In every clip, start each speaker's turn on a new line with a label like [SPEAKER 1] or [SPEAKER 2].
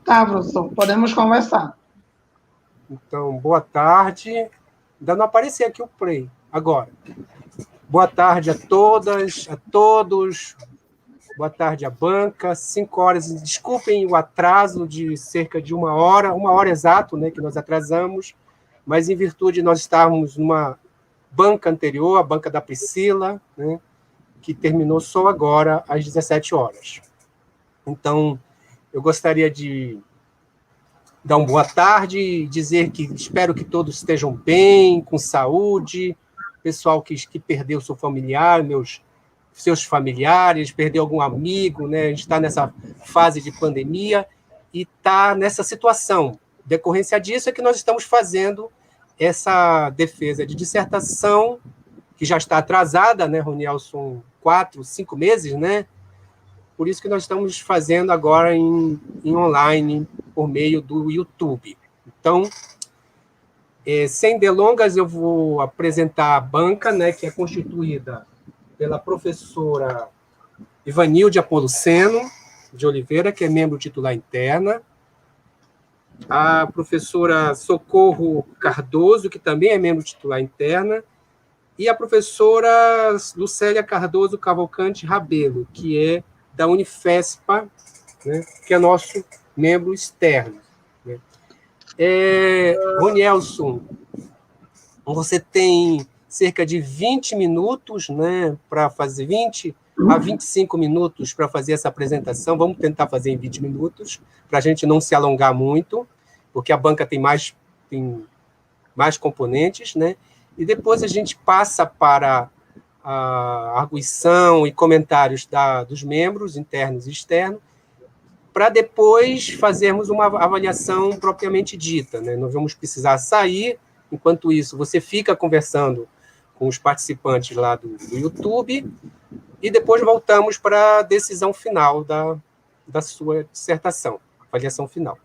[SPEAKER 1] Tá, professor, podemos conversar.
[SPEAKER 2] Então, boa tarde. Ainda não apareceu aqui o play. Agora. Boa tarde a todas, a todos. Boa tarde à banca. 5 horas. Desculpem o atraso de cerca de 1 hora exato, né, que nós atrasamos, mas em virtude de nós estarmos numa banca anterior, a banca da Priscila, né, que terminou só agora às 17 horas. Então, eu gostaria de dar uma boa tarde e dizer que espero que todos estejam bem, com saúde, pessoal que perdeu seu familiar, seus familiares, perdeu algum amigo, né? A gente está nessa fase de pandemia e está nessa situação. Decorrência disso é que nós estamos fazendo essa defesa de dissertação, que já está atrasada, né, Ronielson? 4, 5 meses, né? Por isso que nós estamos fazendo agora em online, por meio do YouTube. Então, sem delongas, eu vou apresentar a banca, né, que é constituída pela professora Ivanilde Apoluceno de Oliveira, que é membro titular interna, a professora Socorro Cardoso, que também é membro titular interna, e a professora Lucélia Cardoso Cavalcante Rabelo, que é da Unifespa, né, que é nosso membro externo. Né. Ronielson, você tem cerca de 20 minutos, né, para fazer 20 a 25 minutos para fazer essa apresentação. Vamos tentar fazer em 20 minutos, para a gente não se alongar muito, porque a banca tem mais componentes, né? E depois a gente passa para a arguição e comentários dos membros internos e externos, para depois fazermos uma avaliação propriamente dita, né? Nós vamos precisar sair, enquanto isso você fica conversando com os participantes lá do YouTube, e depois voltamos para a decisão final da sua dissertação, avaliação final.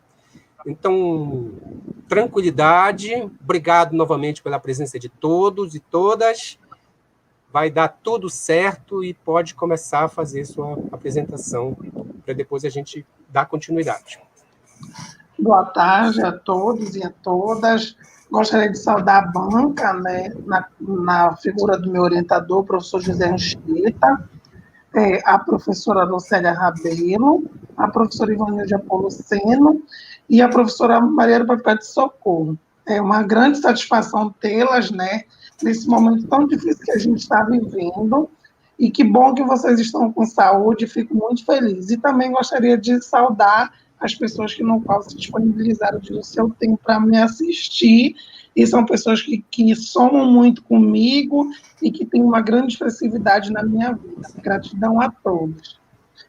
[SPEAKER 2] Então, tranquilidade, obrigado novamente pela presença de todos e todas, vai dar tudo certo e pode começar a fazer sua apresentação, para depois a gente dar continuidade.
[SPEAKER 1] Boa tarde a todos e a todas. Gostaria de saudar a banca, né, na figura do meu orientador, professor José Anchieta, a professora Lucélia Rabelo, a professora Ivanilde Apoluceno e a professora Maria Papel de Socorro. É uma grande satisfação tê-las, né, nesse momento tão difícil que a gente está vivendo, e que bom que vocês estão com saúde, fico muito feliz. E também gostaria de saudar as pessoas que no qual se disponibilizaram do seu tempo para me assistir, e são pessoas que somam muito comigo e que têm uma grande expressividade na minha vida. Gratidão a todos.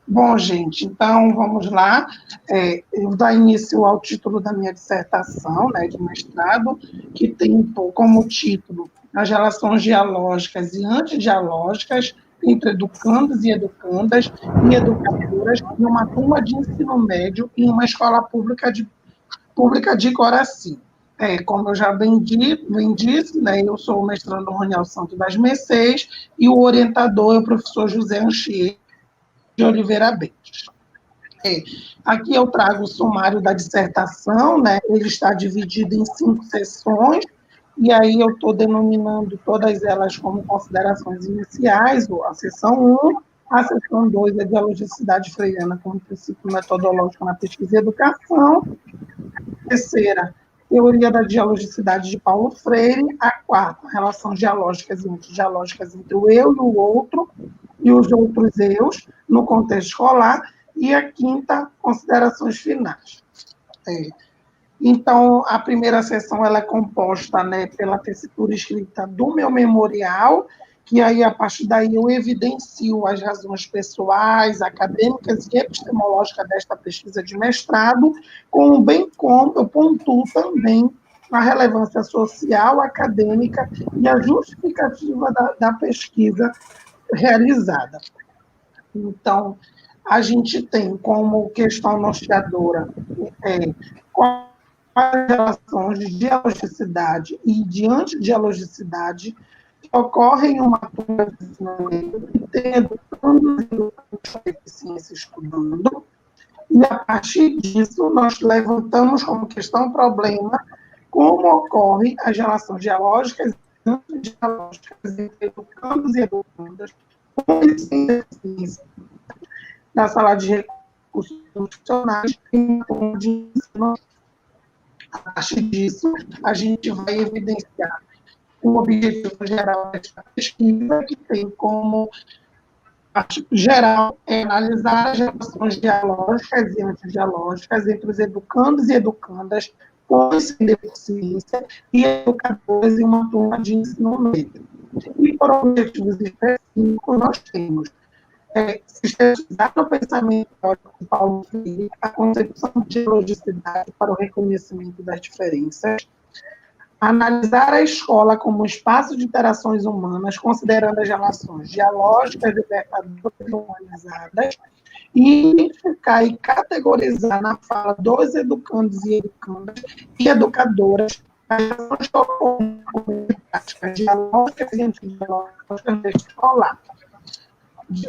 [SPEAKER 1] Bom, gente, então vamos lá. Eu vou dar início ao título da minha dissertação, né, de mestrado, que tem como título as relações dialógicas e antidialógicas entre educandos e educandas e educadoras em uma turma de ensino médio em uma escola pública de Coraci. Como eu já bem disse, né, eu sou o mestrando Roniel Santos das Mercês e o orientador é o professor José Anchieta de Oliveira Bentes. Aqui eu trago o sumário da dissertação, né, ele está dividido em 5 sessões, e aí eu estou denominando todas elas como considerações iniciais, a sessão 1, a sessão 2 é dialogicidade freiriana como princípio metodológico na pesquisa e educação, a terceira, teoria da dialogicidade de Paulo Freire, a quarta, relações dialógicas e antidialógicas entre o eu e o outro, e os outros eus, no contexto escolar, e a quinta, considerações finais. Então, a primeira sessão ela é composta, né, pela tessitura escrita do meu memorial, que aí, a partir daí, eu evidencio as razões pessoais, acadêmicas e epistemológicas desta pesquisa de mestrado, bem como eu pontuo também a relevância social, acadêmica e a justificativa da pesquisa realizada. Então, a gente tem como questão norteadora as relações de dialogicidade e de antidialogicidade que ocorrem em uma turma de ensinamento que tem educandos e educantes com deficiência estudando, E, a partir disso, nós levantamos como questão problema como ocorrem as relações dialógicas e antidialógicas entre educandos e educandas com e sem deficiência na sala de recursos profissionais e na forma de ensino. A partir disso, a gente vai evidenciar o objetivo geral desta pesquisa, que tem como geral é analisar as relações dialógicas e antidialógicas entre os educandos e educandas com e sem deficiência e educadores em uma turma de ensino médio. E por objetivos específicos, nós temos sistematizar no pensamento teórico de Paulo Freire a concepção de logicidade para o reconhecimento das diferenças, analisar a escola como um espaço de interações humanas, considerando as relações dialógicas, libertadoras e humanizadas, e identificar e categorizar na fala dos educandos e educandas e educadoras as relações que ocorrem com práticas dialógicas e antidialógicas na escola.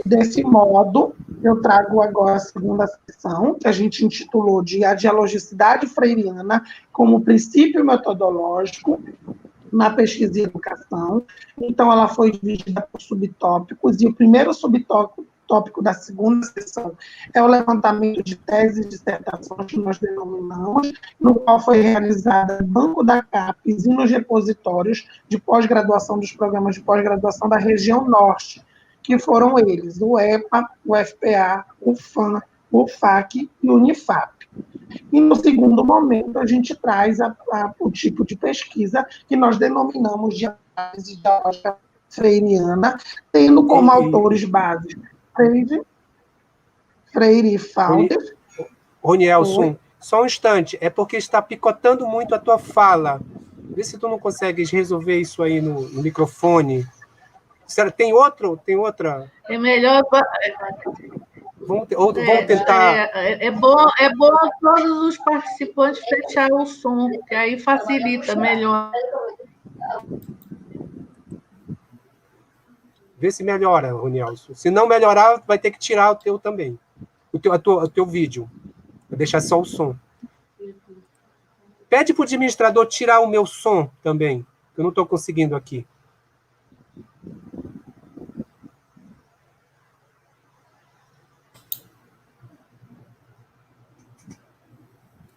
[SPEAKER 1] Desse modo, eu trago agora a segunda sessão, que a gente intitulou de A Dialogicidade Freiriana como princípio metodológico na pesquisa e educação. Então, ela foi dividida por subtópicos, e o primeiro subtópico da segunda sessão é o levantamento de teses e dissertações que nós denominamos, no qual foi realizada no banco da CAPES e nos repositórios de pós-graduação dos programas de pós-graduação da região norte, que foram eles, o EPA, o FPA, o FAM, o FAC e o Unifap. E, no segundo momento, a gente traz o tipo de pesquisa que nós denominamos de análise dialógica freiriana, tendo como autores básicos Freire e Falder.
[SPEAKER 2] Ronielson, só um instante, é porque está picotando muito a tua fala. Vê se tu não consegues resolver isso aí no microfone. Tem outra?
[SPEAKER 3] É melhor...
[SPEAKER 2] Vamos tentar...
[SPEAKER 3] É bom todos os participantes fechar o som, que aí facilita melhor.
[SPEAKER 2] Vê se melhora, Ronielson. Se não melhorar, vai ter que tirar o teu também. O teu vídeo. Vou deixar só o som. Pede para o administrador tirar o meu som também, que eu não estou conseguindo aqui.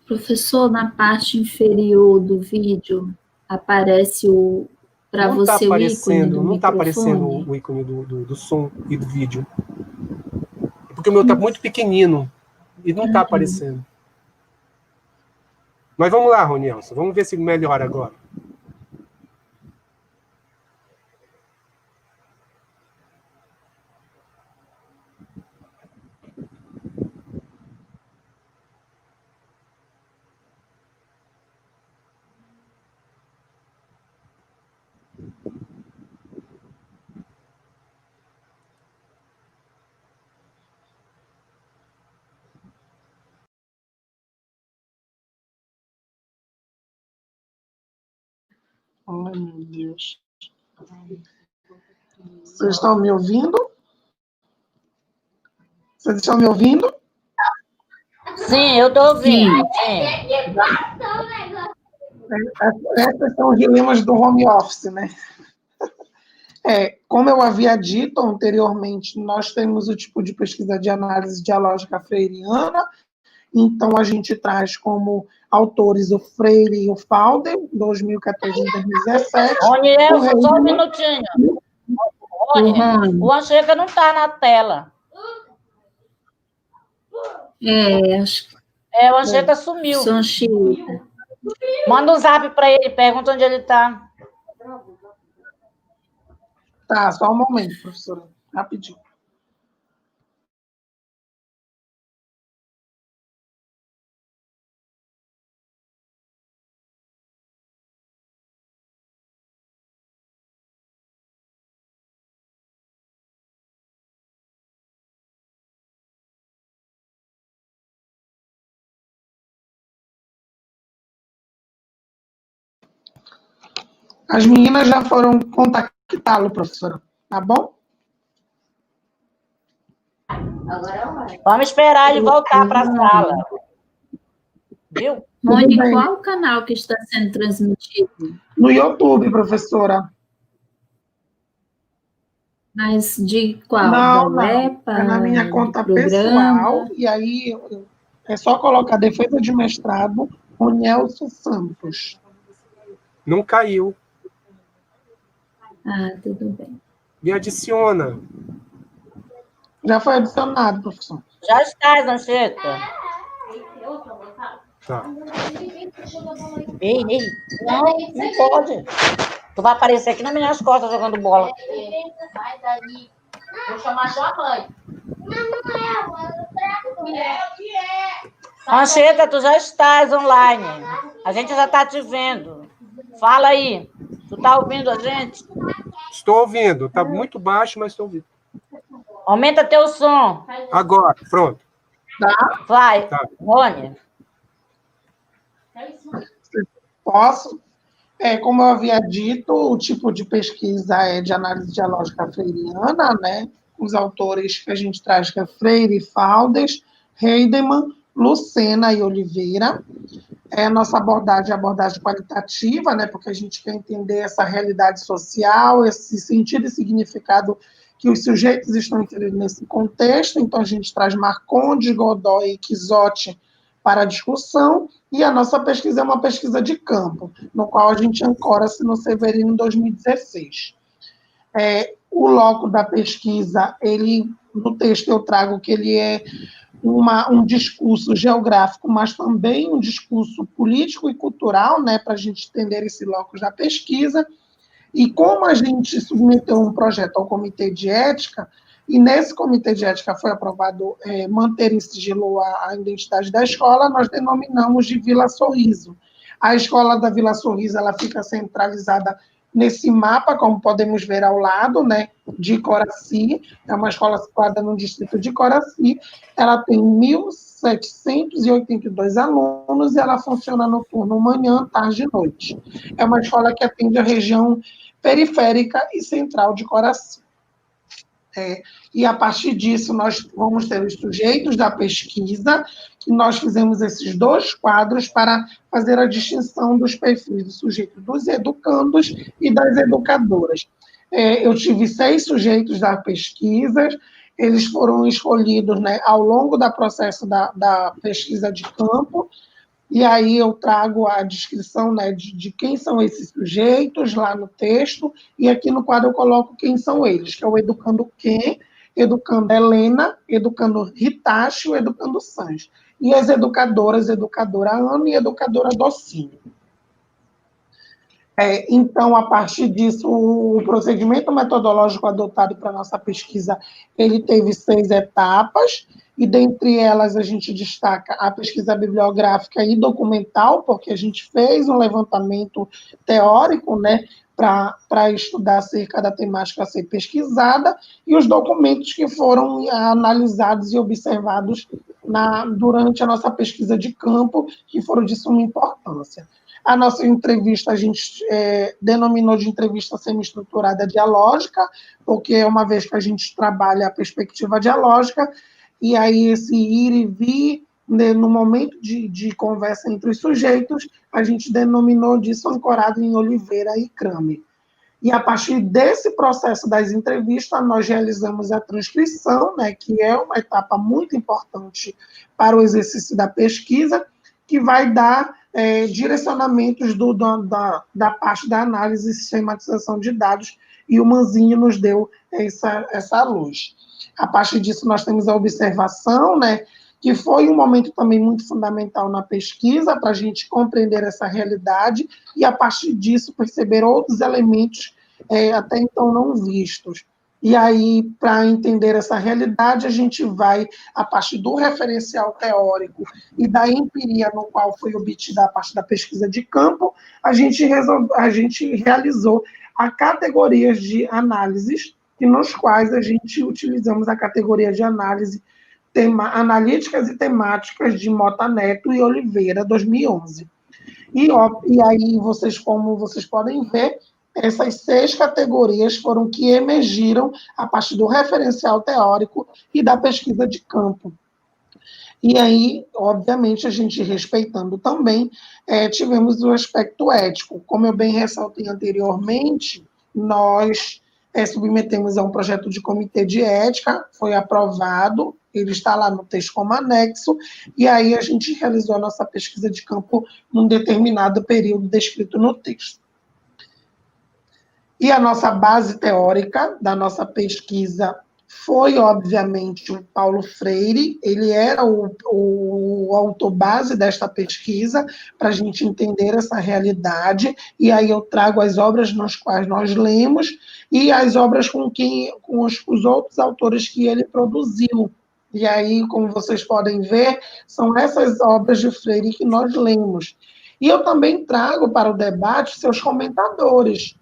[SPEAKER 4] Professor, na parte inferior do vídeo, aparece para você o ícone do
[SPEAKER 2] não está aparecendo o ícone do som e do vídeo. Porque o meu está muito pequenino e não está aparecendo. Mas vamos lá, Ronielson, vamos ver se melhora agora.
[SPEAKER 1] Ai, meu Deus. Vocês estão me ouvindo? Vocês estão me ouvindo?
[SPEAKER 5] Sim, eu estou ouvindo. Sim.
[SPEAKER 1] Essas são os dilemas do home office, né? Como eu havia dito anteriormente, nós temos o tipo de pesquisa de análise dialógica freiriana, então a gente traz como autores o Freire e o Falder, 2014 e 2017.
[SPEAKER 5] Ronielson, só um minutinho. O Ancheca não está na tela.
[SPEAKER 4] Acho que...
[SPEAKER 5] O Ancheca sumiu.
[SPEAKER 4] Manda
[SPEAKER 5] um zap para ele, pergunta onde ele está.
[SPEAKER 1] Tá, só um momento, professora. Rapidinho. As meninas já foram contactá-lo, professora, tá bom?
[SPEAKER 5] Vamos esperar ele voltar para a sala. Viu?
[SPEAKER 4] Rony, qual o canal que está sendo transmitido?
[SPEAKER 1] No YouTube, professora.
[SPEAKER 4] Mas de qual?
[SPEAKER 1] Não,
[SPEAKER 4] Da
[SPEAKER 1] não.
[SPEAKER 4] UEPA,
[SPEAKER 1] É na minha conta
[SPEAKER 4] do programa?
[SPEAKER 1] pessoal, e aí é só colocar defesa de mestrado, Ronielson Santos.
[SPEAKER 2] Não caiu.
[SPEAKER 4] Ah, tudo bem.
[SPEAKER 2] Me adiciona.
[SPEAKER 1] Já foi adicionado, professor.
[SPEAKER 5] Já estás, Anchieta.
[SPEAKER 2] Tá.
[SPEAKER 5] Ei, não, não pode. Tu vai aparecer aqui nas minhas costas jogando bola. Vou chamar sua mãe. Anchieta, tu já estás online. A gente já está te vendo. Fala aí. Tu tá ouvindo a gente?
[SPEAKER 2] Estou ouvindo. Tá muito baixo, mas estou ouvindo.
[SPEAKER 5] Aumenta teu som.
[SPEAKER 2] Agora, pronto.
[SPEAKER 5] Vai,
[SPEAKER 2] Tá.
[SPEAKER 5] Rony.
[SPEAKER 1] Posso? Como eu havia dito, o tipo de pesquisa é de análise dialógica freiriana, né? Os autores que a gente traz que é Freire, Faldes, Heidemann, Lucena e Oliveira. A nossa abordagem é abordagem qualitativa, né? Porque a gente quer entender essa realidade social, esse sentido e significado que os sujeitos estão inseridos nesse contexto. Então, a gente traz Marcondes, Godoy e Quixote para a discussão, e a nossa pesquisa é uma pesquisa de campo, no qual a gente ancora-se no Severino em 2016. O loco da pesquisa, no texto eu trago que ele é um discurso geográfico, mas também um discurso político e cultural, né, para a gente entender esse loco da pesquisa. E como a gente submeteu um projeto ao Comitê de Ética, e nesse Comitê de Ética foi aprovado manter em sigilo a identidade da escola, nós denominamos de Vila Sorriso. A escola da Vila Sorriso ela fica centralizada nesse mapa, como podemos ver ao lado, né, de Coraci, é uma escola situada no distrito de Coraci, ela tem 1.782 alunos e ela funciona no turno manhã, tarde e noite. É uma escola que atende a região periférica e central de Coraci. E a partir disso nós vamos ter os sujeitos da pesquisa, que nós fizemos esses 2 quadros para fazer a distinção dos perfis do sujeito dos educandos e das educadoras. Eu tive 6 sujeitos da pesquisa, eles foram escolhidos, né, ao longo do processo da pesquisa de campo, e aí eu trago a descrição, né, de quem são esses sujeitos lá no texto, e aqui no quadro eu coloco quem são eles, que é o educando Ken, educando Helena, educando Ritachi, o educando Sanz. E as educadoras, educadora Ana e educadora Docínio. Então, a partir disso, o procedimento metodológico adotado para a nossa pesquisa, ele teve 6 etapas, e dentre elas a gente destaca a pesquisa bibliográfica e documental, porque a gente fez um levantamento teórico, né, para estudar acerca da temática a ser pesquisada, e os documentos que foram analisados e observados durante a nossa pesquisa de campo, que foram de suma importância. A nossa entrevista a gente denominou de entrevista semi-estruturada dialógica, porque é uma vez que a gente trabalha a perspectiva dialógica, e aí esse ir e vir, né, no momento de conversa entre os sujeitos, a gente denominou disso ancorado em Oliveira e Kramer. E a partir desse processo das entrevistas, nós realizamos a transcrição, né, que é uma etapa muito importante para o exercício da pesquisa, que vai dar direcionamentos da parte da análise e sistematização de dados, e o Manzinho nos deu essa luz. A partir disso, nós temos a observação, né, que foi um momento também muito fundamental na pesquisa, para a gente compreender essa realidade, e a partir disso perceber outros elementos até então não vistos. E aí, para entender essa realidade, a gente vai, a partir do referencial teórico e da empiria no qual foi obtida a parte da pesquisa de campo, a gente realizou a categorias de análises, nos quais a gente utilizamos a categoria de análise analíticas e temáticas de Mota Neto e Oliveira, 2011. E aí, como vocês podem ver, essas 6 categorias foram que emergiram a partir do referencial teórico e da pesquisa de campo. E aí, obviamente, a gente respeitando também, tivemos o aspecto ético. Como eu bem ressaltei anteriormente, nós submetemos a um projeto de comitê de ética, foi aprovado, ele está lá no texto como anexo, e aí a gente realizou a nossa pesquisa de campo num determinado período descrito no texto. E a nossa base teórica da nossa pesquisa foi, obviamente, o Paulo Freire, ele era o autor base desta pesquisa, para a gente entender essa realidade, e aí eu trago as obras nas quais nós lemos, e as obras com os outros autores que ele produziu. E aí, como vocês podem ver, são essas obras de Freire que nós lemos. E eu também trago para o debate seus comentadores,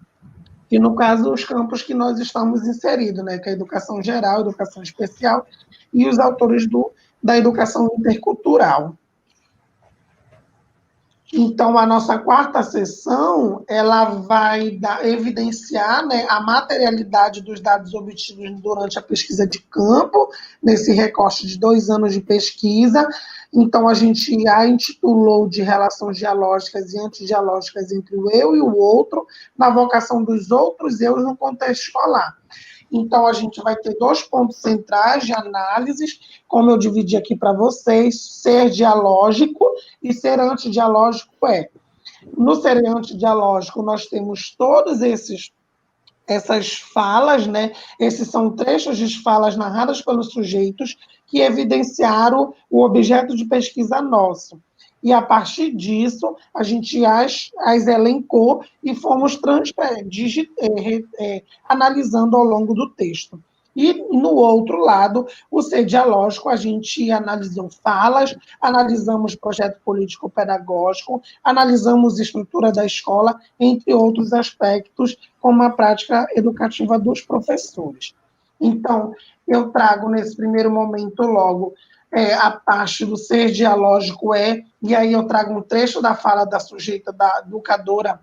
[SPEAKER 1] que no caso os campos que nós estamos inseridos, né, que é a educação geral, a educação especial e os autores da educação intercultural. Então, a nossa 4ª sessão, ela vai evidenciar, né, a materialidade dos dados obtidos durante a pesquisa de campo, nesse recorte de 2 anos de pesquisa. Então, a gente a intitulou de relações dialógicas e antidialógicas entre o eu e o outro, na vocação dos outros eus no contexto escolar. Então, a gente vai ter 2 pontos centrais de análises, como eu dividi aqui para vocês, ser dialógico e ser antidialógico No ser antidialógico, nós temos todos essas falas, né? Esses são trechos de falas narradas pelos sujeitos que evidenciaram o objeto de pesquisa nosso. E, a partir disso, a gente as elencou e fomos analisando ao longo do texto. E, no outro lado, o ser dialógico, a gente analisou falas, analisamos projeto político-pedagógico, analisamos estrutura da escola, entre outros aspectos, como a prática educativa dos professores. Então, eu trago, nesse primeiro momento, logo, a parte do ser dialógico e aí eu trago um trecho da fala da sujeita, da educadora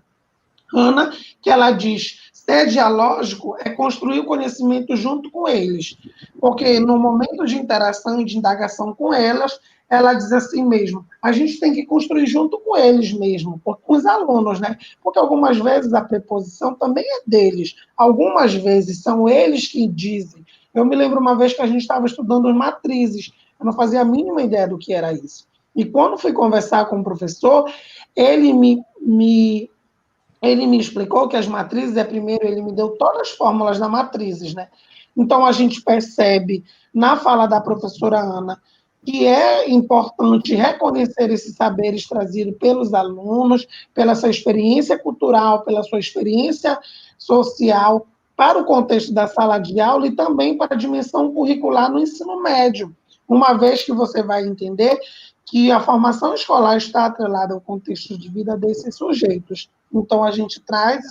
[SPEAKER 1] Ana, que ela diz: ser dialógico é construir o conhecimento junto com eles, porque no momento de interação e de indagação com elas, ela diz assim mesmo, a gente tem que construir junto com eles mesmo, com os alunos, né? Porque algumas vezes a preposição também é deles, algumas vezes são eles que dizem. Eu me lembro uma vez que a gente estava estudando matrizes, eu não fazia a mínima ideia do que era isso. E quando fui conversar com o professor, ele me explicou que as matrizes, primeiro ele me deu todas as fórmulas das matrizes, né? Então, a gente percebe na fala da professora Ana que é importante reconhecer esses saberes trazidos pelos alunos, pela sua experiência cultural, pela sua experiência social, para o contexto da sala de aula e também para a dimensão curricular no ensino médio, uma vez que você vai entender que a formação escolar está atrelada ao contexto de vida desses sujeitos. Então, a gente traz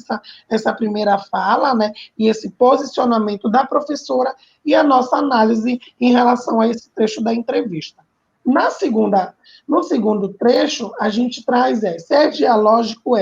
[SPEAKER 1] essa primeira fala, né, e esse posicionamento da professora e a nossa análise em relação a esse trecho da entrevista. No segundo trecho, a gente traz ser dialógico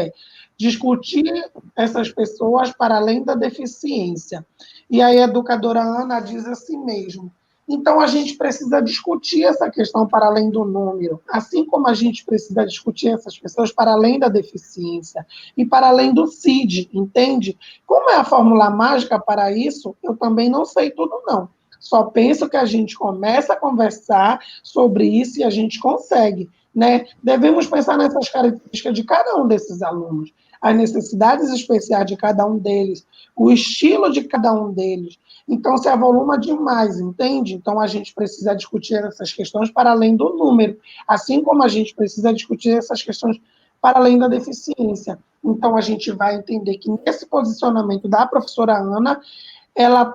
[SPEAKER 1] discutir essas pessoas para além da deficiência. E aí a educadora Ana diz assim mesmo, então, a gente precisa discutir essa questão para além do número, assim como a gente precisa discutir essas pessoas para além da deficiência e para além do CID, entende? Como é a fórmula mágica para isso, eu também não sei tudo, não. Só penso que a gente começa a conversar sobre isso e a gente consegue, né? Devemos pensar nessas características de cada um desses alunos, as necessidades especiais de cada um deles, o estilo de cada um deles. Então, se avoluma demais, entende? Então, a gente precisa discutir essas questões para além do número, assim como a gente precisa discutir essas questões para além da deficiência. Então, a gente vai entender que nesse posicionamento da professora Ana, ela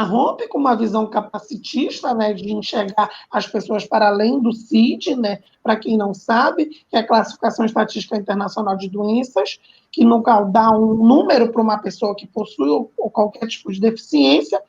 [SPEAKER 1] rompe com uma visão capacitista, né, de enxergar as pessoas para além do CID, né, para quem não sabe, que é a Classificação Estatística Internacional de Doenças, que nunca dá um número para uma pessoa que possui ou qualquer tipo de deficiência,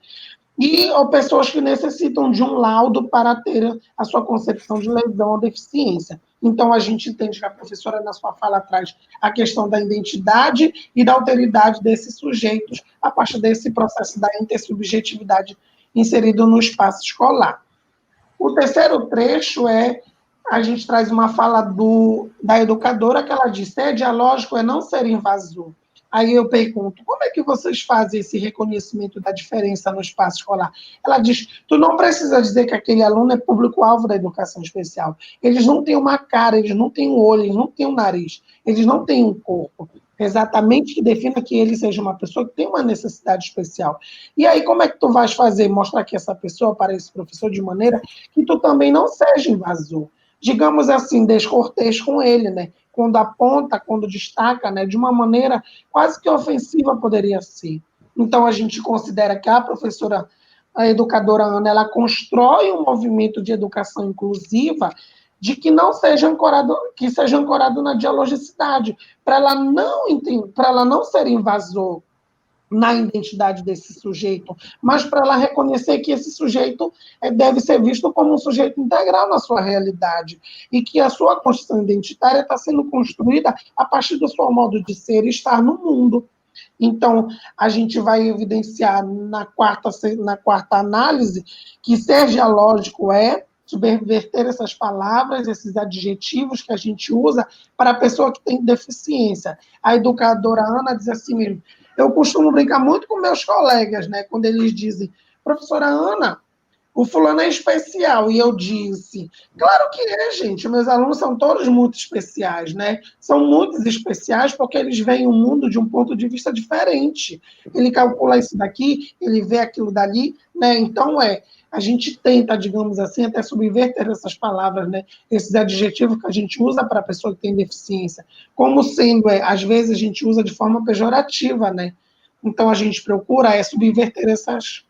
[SPEAKER 1] ou pessoas que necessitam de um laudo para ter a sua concepção de lesão ou deficiência. Então, a gente entende que a professora, na sua fala, traz a questão da identidade e da alteridade desses sujeitos a partir desse processo da intersubjetividade inserido no espaço escolar. O terceiro trecho a gente traz uma fala da educadora, que ela diz: ser dialógico é não ser invasor. Aí eu pergunto, como é que vocês fazem esse reconhecimento da diferença no espaço escolar? Ela diz, tu não precisa dizer que aquele aluno é público-alvo da educação especial. Eles não têm uma cara, eles não têm um olho, eles não têm um nariz, eles não têm um corpo. Exatamente que defina que ele seja uma pessoa que tem uma necessidade especial. E aí, como é que tu vais fazer? Mostrar que essa pessoa para esse professor de maneira que tu também não seja invasor. Digamos assim, descortês com ele, né? Quando aponta, quando destaca, né? De uma maneira quase que ofensiva poderia ser. Então, a gente considera que a professora, a educadora Ana, ela constrói um movimento de educação inclusiva de que não seja ancorado, que seja ancorado na dialogicidade, para ela não ser invasor na identidade desse sujeito, mas para ela reconhecer que esse sujeito deve ser visto como um sujeito integral na sua realidade, e que a sua construção identitária está sendo construída a partir do seu modo de ser e estar no mundo. Então, a gente vai evidenciar na quarta análise que ser dialógico é subverter essas palavras, esses adjetivos que a gente usa para a pessoa que tem deficiência. A educadora Ana diz assim mesmo: eu costumo brincar muito com meus colegas, né, quando eles dizem, professora Ana, o fulano é especial. E eu disse, claro que é, gente, meus alunos são todos muito especiais, né? São muito especiais porque eles veem o mundo de um ponto de vista diferente. Ele calcula isso daqui, ele vê aquilo dali, né? Então, a gente tenta, digamos assim, até subverter essas palavras, né? Esses adjetivos que a gente usa para a pessoa que tem deficiência, como sendo, às vezes a gente usa de forma pejorativa, né? Então a gente procura subverter essas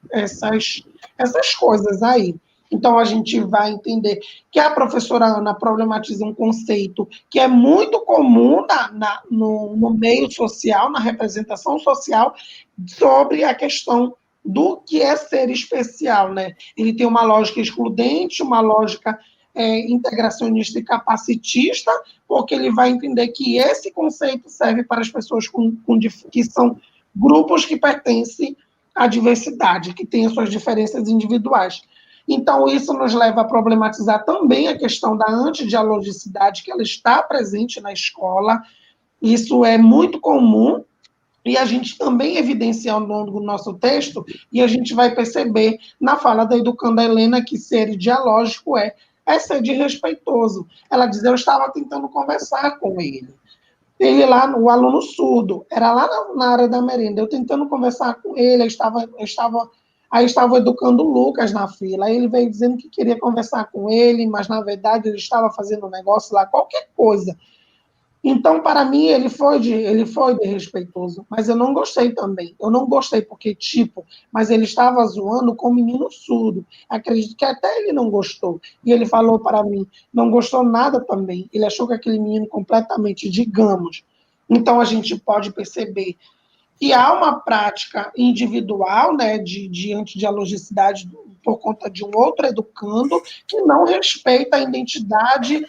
[SPEAKER 1] coisas aí. Então a gente vai entender que a professora Ana problematiza um conceito que é muito comum no meio social, na representação social, sobre a questão do que é ser especial, né? Ele tem uma lógica excludente, uma lógica integracionista e capacitista, porque ele vai entender que esse conceito serve para as pessoas que são grupos que pertencem à diversidade, que têm as suas diferenças individuais. Então, isso nos leva a problematizar também a questão da antidialogicidade, que ela está presente na escola. Isso é muito comum, e a gente também evidencia ao longo do nosso texto, e a gente vai perceber na fala da educanda Helena que ser dialógico é ser desrespeitoso. Ela diz, eu estava tentando conversar com ele. Ele lá, o aluno surdo, era lá na área da merenda, eu tentando conversar com ele, aí estava educando o Lucas na fila, aí ele veio dizendo que queria conversar com ele, mas na verdade ele estava fazendo um negócio lá, qualquer coisa. Então, para mim, ele foi desrespeitoso, mas eu não gostei também. Eu não gostei porque, mas ele estava zoando com o menino surdo. Acredito que até ele não gostou. E ele falou para mim, não gostou nada também. Ele achou que aquele menino completamente, digamos. Então, a gente pode perceber que há uma prática individual, né, de antidialogicidade por conta de um outro educando que não respeita a identidade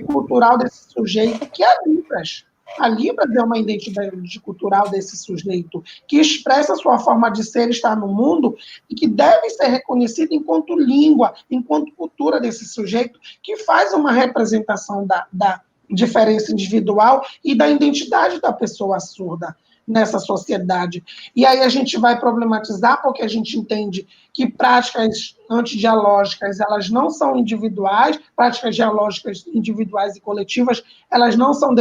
[SPEAKER 1] cultural desse sujeito, que é a Libras. A Libras é uma identidade cultural desse sujeito, que expressa a sua forma de ser e estar no mundo, e que deve ser reconhecida enquanto língua, enquanto cultura desse sujeito, que faz uma representação da diferença individual e da identidade da pessoa surda nessa sociedade. E aí a gente vai problematizar porque a gente entende que práticas antidialógicas, elas não são individuais, práticas dialógicas individuais e coletivas, elas não são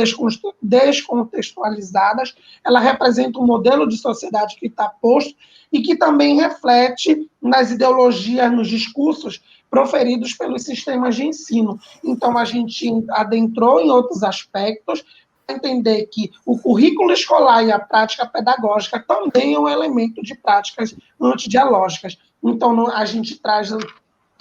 [SPEAKER 1] descontextualizadas, ela representa um modelo de sociedade que está posto e que também reflete nas ideologias, nos discursos proferidos pelos sistemas de ensino. Então, a gente adentrou em outros aspectos, entender que o currículo escolar e a prática pedagógica também é um elemento de práticas antidialógicas. Então, a gente traz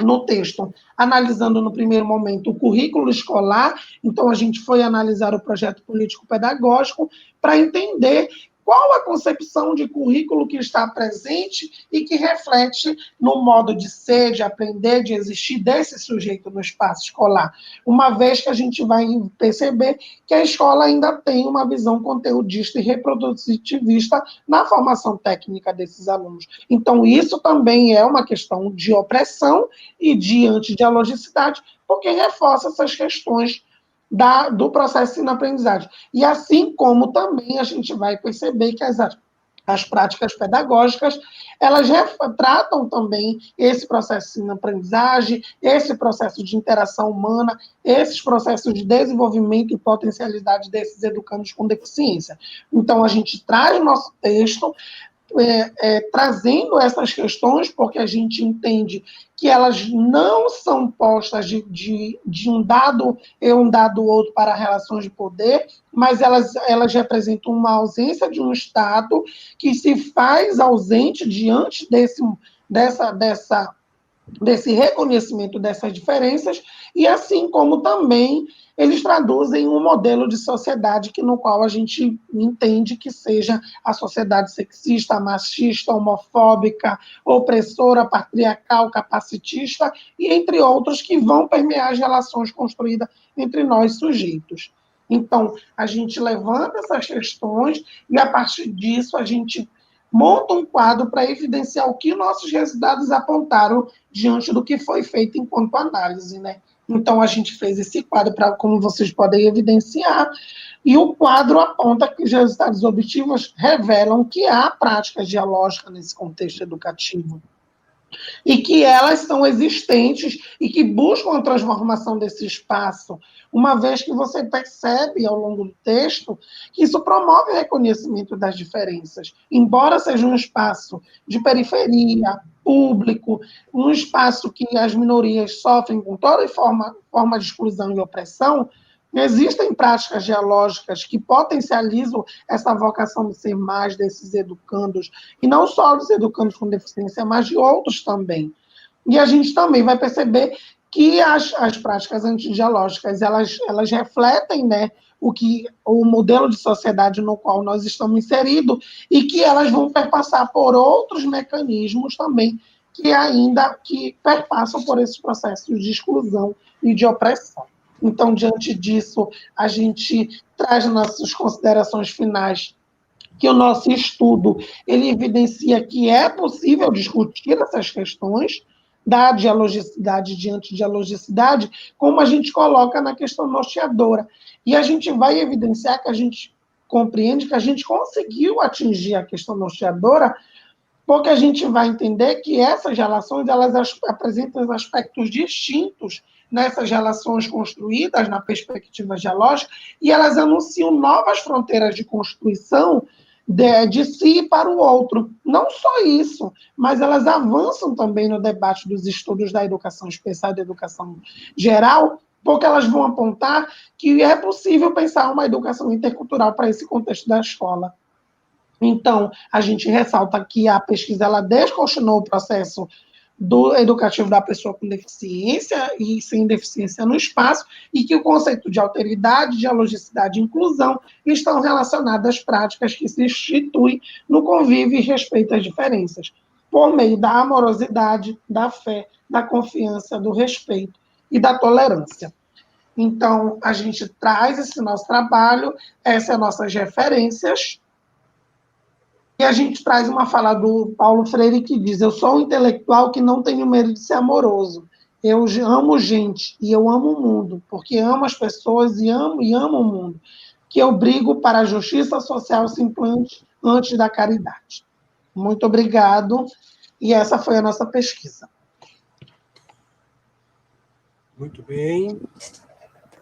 [SPEAKER 1] no texto, analisando no primeiro momento o currículo escolar, então a gente foi analisar o projeto político-pedagógico para entender qual a concepção de currículo que está presente e que reflete no modo de ser, de aprender, de existir desse sujeito no espaço escolar. Uma vez que a gente vai perceber que a escola ainda tem uma visão conteudista e reprodutivista na formação técnica desses alunos. Então, isso também é uma questão de opressão e de antidialogicidade, porque reforça essas questões do processo de ensino-aprendizagem. E assim como também a gente vai perceber que as práticas pedagógicas, elas retratam também esse processo de ensino-aprendizagem, esse processo de interação humana, esses processos de desenvolvimento e potencialidade desses educandos com deficiência. Então, a gente traz o nosso texto trazendo essas questões, porque a gente entende que elas não são postas de um dado e um dado outro para relações de poder, mas elas representam uma ausência de um Estado que se faz ausente diante desse reconhecimento dessas diferenças, e assim como também eles traduzem um modelo de sociedade no qual a gente entende que seja a sociedade sexista, machista, homofóbica, opressora, patriarcal, capacitista, e entre outros que vão permear as relações construídas entre nós sujeitos. Então, a gente levanta essas questões e, a partir disso, a gente monta um quadro para evidenciar o que nossos resultados apontaram diante do que foi feito enquanto análise, né? Então, a gente fez esse quadro, como vocês podem evidenciar, e o quadro aponta que os resultados objetivos revelam que há práticas dialógicas nesse contexto educativo, e que elas são existentes e que buscam a transformação desse espaço, uma vez que você percebe ao longo do texto que isso promove o reconhecimento das diferenças. Embora seja um espaço de periferia, público, um espaço que as minorias sofrem com toda forma de exclusão e opressão, existem práticas dialógicas que potencializam essa vocação de ser mais desses educandos, e não só dos educandos com deficiência, mas de outros também. E a gente também vai perceber que as práticas antidialógicas, elas refletem, né, o modelo de sociedade no qual nós estamos inseridos, e que elas vão perpassar por outros mecanismos também, que perpassam por esses processos de exclusão e de opressão. Então, diante disso, a gente traz nossas considerações finais, que o nosso estudo ele evidencia que é possível discutir essas questões da dialogicidade e de antidialogicidade, como a gente coloca na questão norteadora. E a gente vai evidenciar que a gente compreende que a gente conseguiu atingir a questão norteadora, porque a gente vai entender que essas relações elas apresentam aspectos distintos nessas relações construídas na perspectiva dialógica, e elas anunciam novas fronteiras de constituição de si para o outro. Não só isso, mas elas avançam também no debate dos estudos da educação especial e da educação geral, porque elas vão apontar que é possível pensar uma educação intercultural para esse contexto da escola. Então, a gente ressalta que a pesquisa ela descontinuou o processo educativo da pessoa com deficiência e sem deficiência no espaço, e que o conceito de alteridade, dialogicidade e inclusão estão relacionados às práticas que se instituem no convívio e respeito às diferenças, por meio da amorosidade, da fé, da confiança, do respeito e da tolerância. Então, a gente traz esse nosso trabalho, essas são nossas referências, e a gente traz uma fala do Paulo Freire que diz: eu sou um intelectual que não tenho medo de ser amoroso. Eu amo gente e eu amo o mundo, porque amo as pessoas e amo o mundo. Que eu brigo para a justiça social se implante antes da caridade. Muito obrigado. E essa foi a nossa pesquisa.
[SPEAKER 2] Muito bem.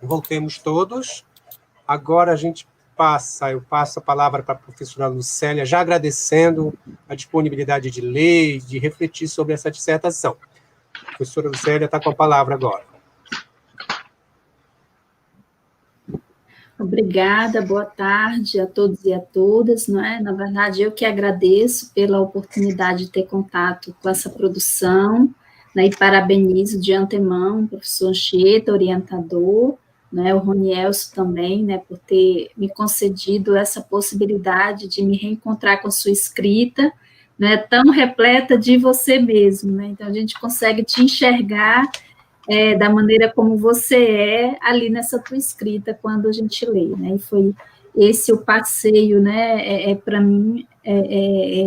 [SPEAKER 2] Voltemos todos. Agora eu passo a palavra para a professora Lucélia, já agradecendo a disponibilidade de ler e de refletir sobre essa dissertação. A professora Lucélia está com a palavra agora.
[SPEAKER 4] Obrigada, boa tarde a todos e a todas, não é? Na verdade, eu que agradeço pela oportunidade de ter contato com essa produção, né, e parabenizo de antemão o professor Anchieta, orientador, né, o Ronielso também, né, por ter me concedido essa possibilidade de me reencontrar com a sua escrita, né, tão repleta de você mesmo, né, então a gente consegue te enxergar da maneira como você é ali nessa tua escrita quando a gente lê, né, e foi esse o passeio, né, para mim,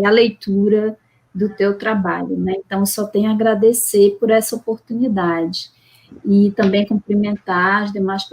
[SPEAKER 4] a leitura do teu trabalho, né, então só tenho a agradecer por essa oportunidade, e também cumprimentar as demais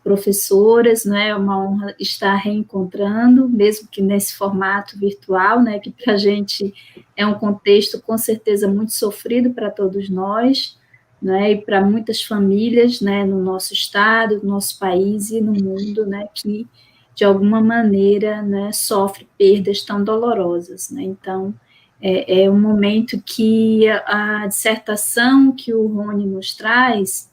[SPEAKER 4] professoras, né, é uma honra estar reencontrando, mesmo que nesse formato virtual, né, que para a gente é um contexto com certeza muito sofrido para todos nós, né, e para muitas famílias, né, no nosso estado, no nosso país e no mundo, né, que de alguma maneira, né, sofre perdas tão dolorosas, né, então é um momento que a dissertação que o Rony nos traz,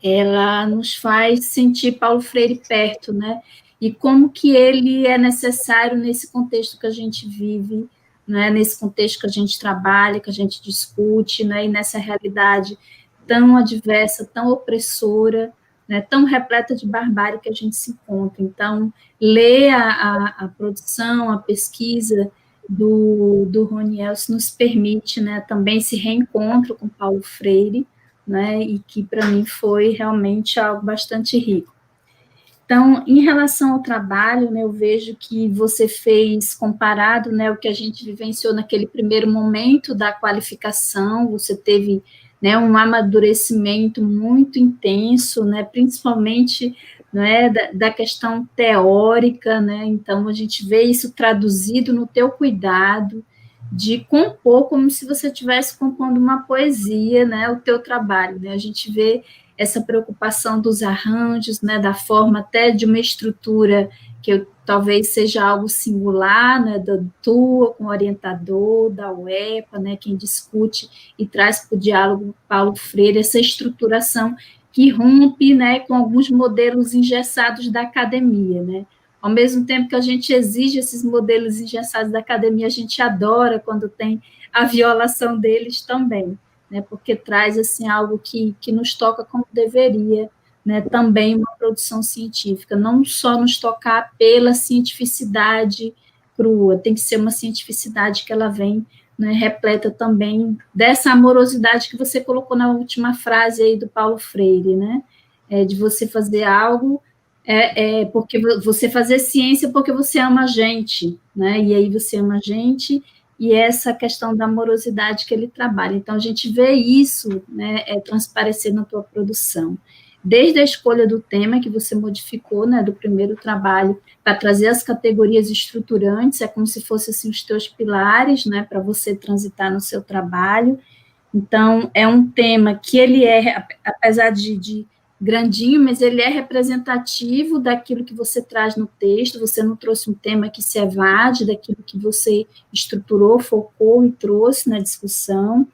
[SPEAKER 4] ela nos faz sentir Paulo Freire perto, né? E como que ele é necessário nesse contexto que a gente vive, né? Nesse contexto que a gente trabalha, que a gente discute, né? E nessa realidade tão adversa, tão opressora, né? Tão repleta de barbárie que a gente se encontra. Então, ler a produção, a pesquisa do Ronielso nos permite, né, também esse reencontro com Paulo Freire, né, e que para mim foi realmente algo bastante rico. Então, em relação ao trabalho, né, eu vejo que você fez, comparado, né, o que a gente vivenciou naquele primeiro momento da qualificação, você teve, né, um amadurecimento muito intenso, né, principalmente, né, da questão teórica, né, então a gente vê isso traduzido no teu cuidado de compor como se você estivesse compondo uma poesia, né, o teu trabalho, né, a gente vê essa preocupação dos arranjos, né, da forma até de uma estrutura que talvez seja algo singular, né, da tua com o orientador, da UEPA, né, quem discute e traz para o diálogo Paulo Freire essa estruturação que rompe, né, com alguns modelos engessados da academia, né. Ao mesmo tempo que a gente exige esses modelos engessados da academia, a gente adora quando tem a violação deles também, né, porque traz assim, algo que nos toca como deveria, né, também uma produção científica, não só nos tocar pela cientificidade crua, tem que ser uma cientificidade que ela vem, né, repleta também dessa amorosidade que você colocou na última frase aí do Paulo Freire, né, de você fazer algo, porque você fazer ciência porque você ama a gente, né, e aí você ama a gente, e essa questão da amorosidade que ele trabalha. Então, a gente vê isso, né, transparecer na tua produção. Desde a escolha do tema que você modificou, né, do primeiro trabalho, para trazer as categorias estruturantes, é como se fossem assim, os teus pilares, né, para você transitar no seu trabalho. Então, é um tema que ele apesar de grandinho, mas ele é representativo daquilo que você traz no texto, você não trouxe um tema que se evade daquilo que você estruturou, focou e trouxe na discussão.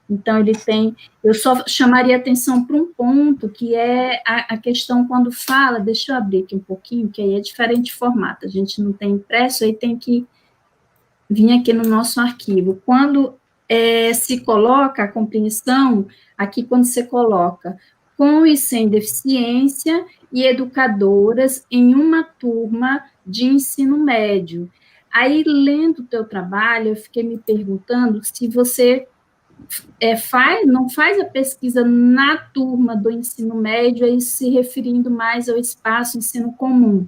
[SPEAKER 4] Então, ele tem... Eu só chamaria atenção para um ponto, que é a questão quando fala... Deixa eu abrir aqui um pouquinho, que aí é diferente formato. A gente não tem impresso, aí tem que vir aqui no nosso arquivo. Quando se coloca a compreensão, aqui quando você coloca com e sem deficiência e educadoras em uma turma de ensino médio. Aí, lendo o teu trabalho, eu fiquei me perguntando se você não faz a pesquisa na turma do ensino médio, aí se referindo mais ao espaço ensino comum,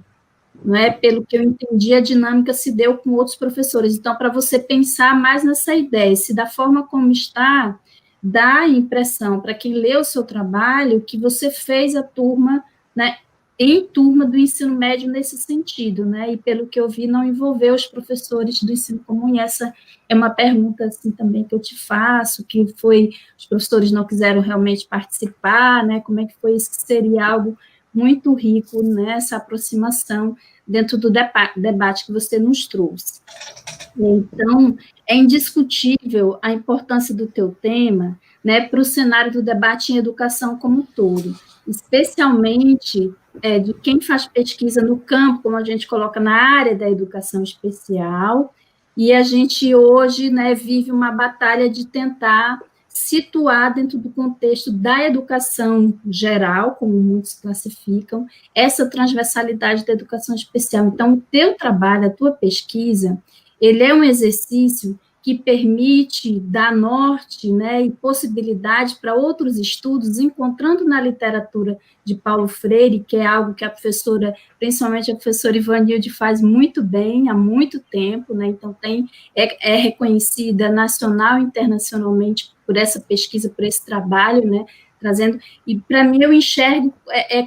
[SPEAKER 4] não é? Pelo que eu entendi, a dinâmica se deu com outros professores. Então, para você pensar mais nessa ideia, se da forma como está, dá a impressão, para quem lê o seu trabalho, que você fez a turma, né, em turma do ensino médio nesse sentido, né, e pelo que eu vi, não envolveu os professores do ensino comum, e essa é uma pergunta, assim, também que eu te faço, que foi, os professores não quiseram realmente participar, né, como é que foi isso, que seria algo muito rico nessa aproximação dentro do debate que você nos trouxe. Então, é indiscutível a importância do teu tema, né, para o cenário do debate em educação como um todo, especialmente de quem faz pesquisa no campo, como a gente coloca na área da educação especial, e a gente hoje, né, vive uma batalha de tentar situar dentro do contexto da educação geral, como muitos classificam, essa transversalidade da educação especial. Então, o teu trabalho, a tua pesquisa, ele é um exercício que permite dar norte, né, e possibilidade para outros estudos, encontrando na literatura de Paulo Freire, que é algo que a professora, principalmente a professora Ivanilde, faz muito bem, há muito tempo, né, então é reconhecida nacional e internacionalmente por essa pesquisa, por esse trabalho, né, trazendo, e para mim eu enxergo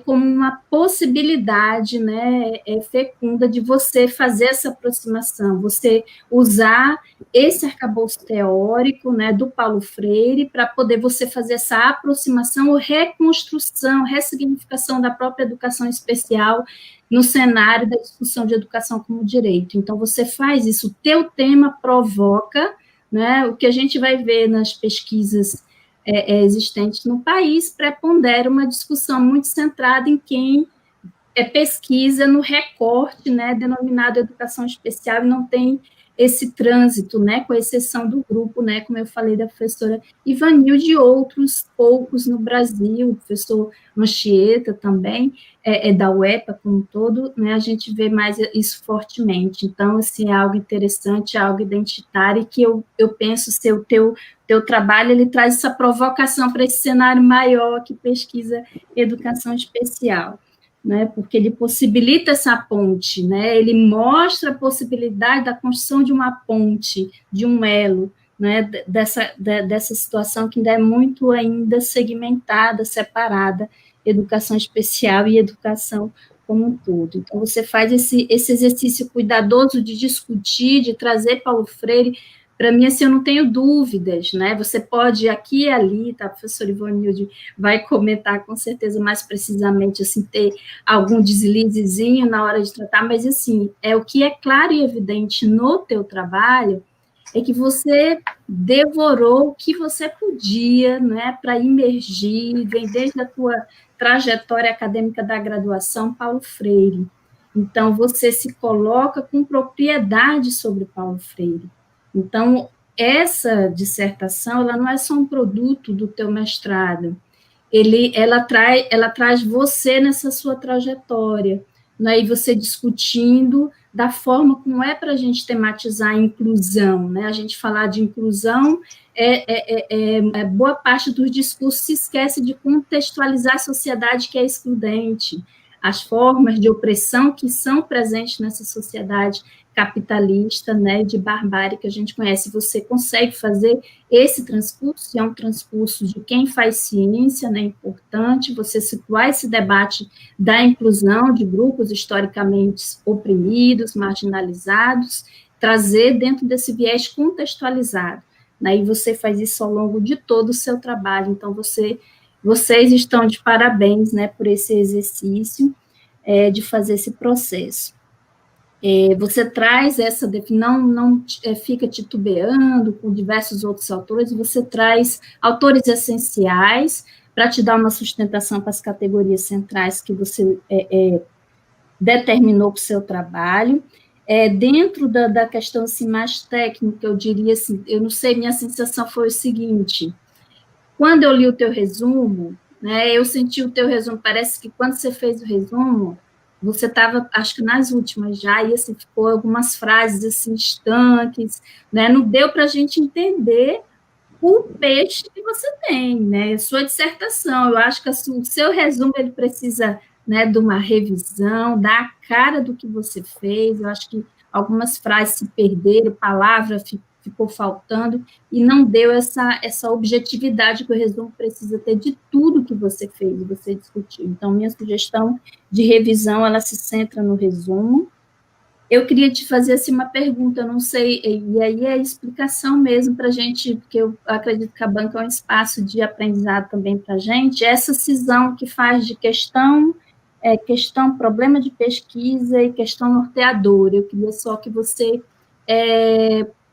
[SPEAKER 4] como uma possibilidade, né, fecunda de você fazer essa aproximação, você usar esse arcabouço teórico, né, do Paulo Freire, para poder você fazer essa aproximação ou reconstrução, ressignificação da própria educação especial no cenário da discussão de educação como direito. Então, você faz isso, o teu tema provoca, né, o que a gente vai ver nas pesquisas existentes no país, prepondera uma discussão muito centrada em quem pesquisa no recorte, né, denominado educação especial, e não tem esse trânsito, né, com exceção do grupo, né, como eu falei da professora Ivanilde e outros poucos no Brasil, o professor Manchieta também, da UEPA como um todo, né, a gente vê mais isso fortemente. Então, assim, é algo interessante, é algo identitário, e que eu penso ser o teu trabalho, ele traz essa provocação para esse cenário maior que pesquisa educação especial, né, porque ele possibilita essa ponte, né, ele mostra a possibilidade da construção de uma ponte, de um elo, né, dessa situação que ainda é muito ainda segmentada, separada, educação especial e educação como um todo. Então, você faz esse exercício cuidadoso de discutir, de trazer Paulo Freire. Para mim, assim, eu não tenho dúvidas, né? Você pode aqui e ali, tá? A professora Ivanilde vai comentar com certeza mais precisamente, assim, ter algum deslizezinho na hora de tratar, mas, assim, o que é claro e evidente no teu trabalho é que você devorou o que você podia, né, para imergir, vem desde a tua trajetória acadêmica da graduação, Paulo Freire. Então, você se coloca com propriedade sobre Paulo Freire. Então, essa dissertação, ela não é só um produto do teu mestrado, ela traz você nessa sua trajetória, né, e você discutindo da forma como é para a gente tematizar a inclusão, né, a gente falar de inclusão, boa parte dos discursos se esquece de contextualizar a sociedade que é excludente, as formas de opressão que são presentes nessa sociedade capitalista, né, de barbárie que a gente conhece. Você consegue fazer esse transcurso, é um transcurso de quem faz ciência, né, importante, você situar esse debate da inclusão de grupos historicamente oprimidos, marginalizados, trazer dentro desse viés contextualizado, né, e você faz isso ao longo de todo o seu trabalho. Então, vocês estão de parabéns, né, por esse exercício de fazer esse processo. Você traz essa, não fica titubeando com diversos outros autores, você traz autores essenciais para te dar uma sustentação para as categorias centrais que você determinou para o seu trabalho. Dentro da questão assim, mais técnica, eu diria assim, eu não sei, minha sensação foi o seguinte: quando eu li o teu resumo, né, eu senti o teu resumo, parece que quando você fez o resumo, você estava, acho que nas últimas já, e assim, ficou algumas frases assim, estanques, né, não deu para a gente entender o peixe que você tem, né, sua dissertação. Eu acho que o seu resumo, ele precisa, né, de uma revisão, da cara do que você fez. Eu acho que algumas frases se perderam, palavra ficou faltando, e não deu essa objetividade que o resumo precisa ter de tudo que você fez e você discutiu. Então, minha sugestão de revisão, ela se centra no resumo. Eu queria te fazer assim, uma pergunta, eu não sei, e aí é a explicação mesmo para a gente, porque eu acredito que a banca é um espaço de aprendizado também para a gente, essa cisão que faz de questão, problema de pesquisa e questão norteadora. Eu queria só que você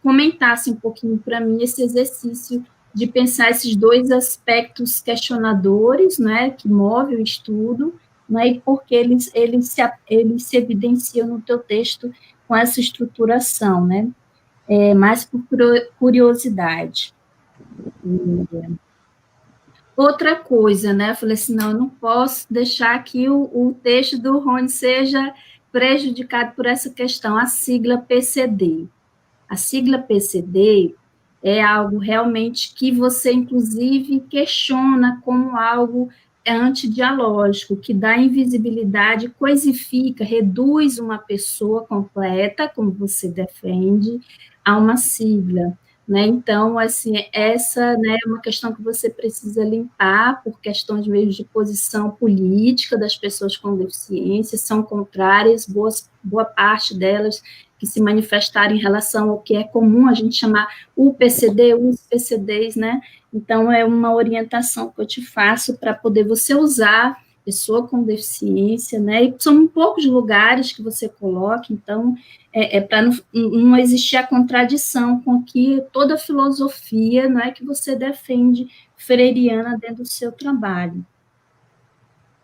[SPEAKER 4] comentasse um pouquinho para mim esse exercício de pensar esses dois aspectos questionadores, né, que movem o estudo, né, e porque eles se evidenciam no teu texto com essa estruturação, né, mais por curiosidade. Outra coisa, né? Eu falei assim, não, eu não posso deixar que o texto do Rony seja prejudicado por essa questão, a sigla PCD. A sigla PCD é algo realmente que você, inclusive, questiona como algo antidialógico, que dá invisibilidade, coisifica, reduz uma pessoa completa, como você defende, a uma sigla. Né? Então, assim, essa, né, é uma questão que você precisa limpar por questões mesmo de posição política das pessoas com deficiência, são contrárias, boa parte delas que se manifestaram em relação ao que é comum a gente chamar o PCD, os PCDs, né? Então, é uma orientação que eu te faço para poder você usar pessoa com deficiência, né? E são poucos lugares que você coloca, então, para não existir a contradição com que toda a filosofia, não é, que você defende freiriana dentro do seu trabalho.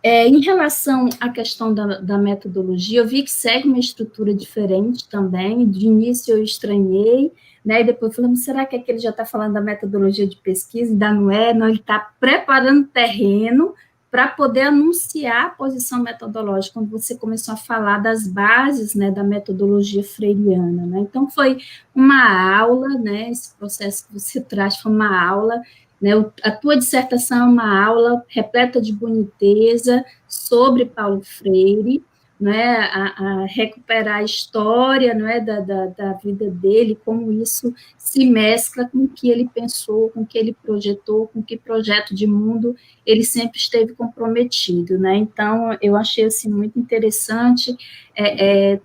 [SPEAKER 4] Em relação à questão da metodologia, eu vi que segue uma estrutura diferente também. De início eu estranhei, né? E depois falei, será que ele já está falando da metodologia de pesquisa? Ainda não é, não, ele está preparando terreno para poder anunciar a posição metodológica, quando você começou a falar das bases, né, da metodologia freiriana, né? Então, foi uma aula, né? Esse processo que você traz foi uma aula, né? A tua dissertação é uma aula repleta de boniteza sobre Paulo Freire, né? A recuperar a história, né, da vida dele, como isso se mescla com o que ele pensou, com o que ele projetou, com que projeto de mundo ele sempre esteve comprometido, né? Então, eu achei assim, muito interessante.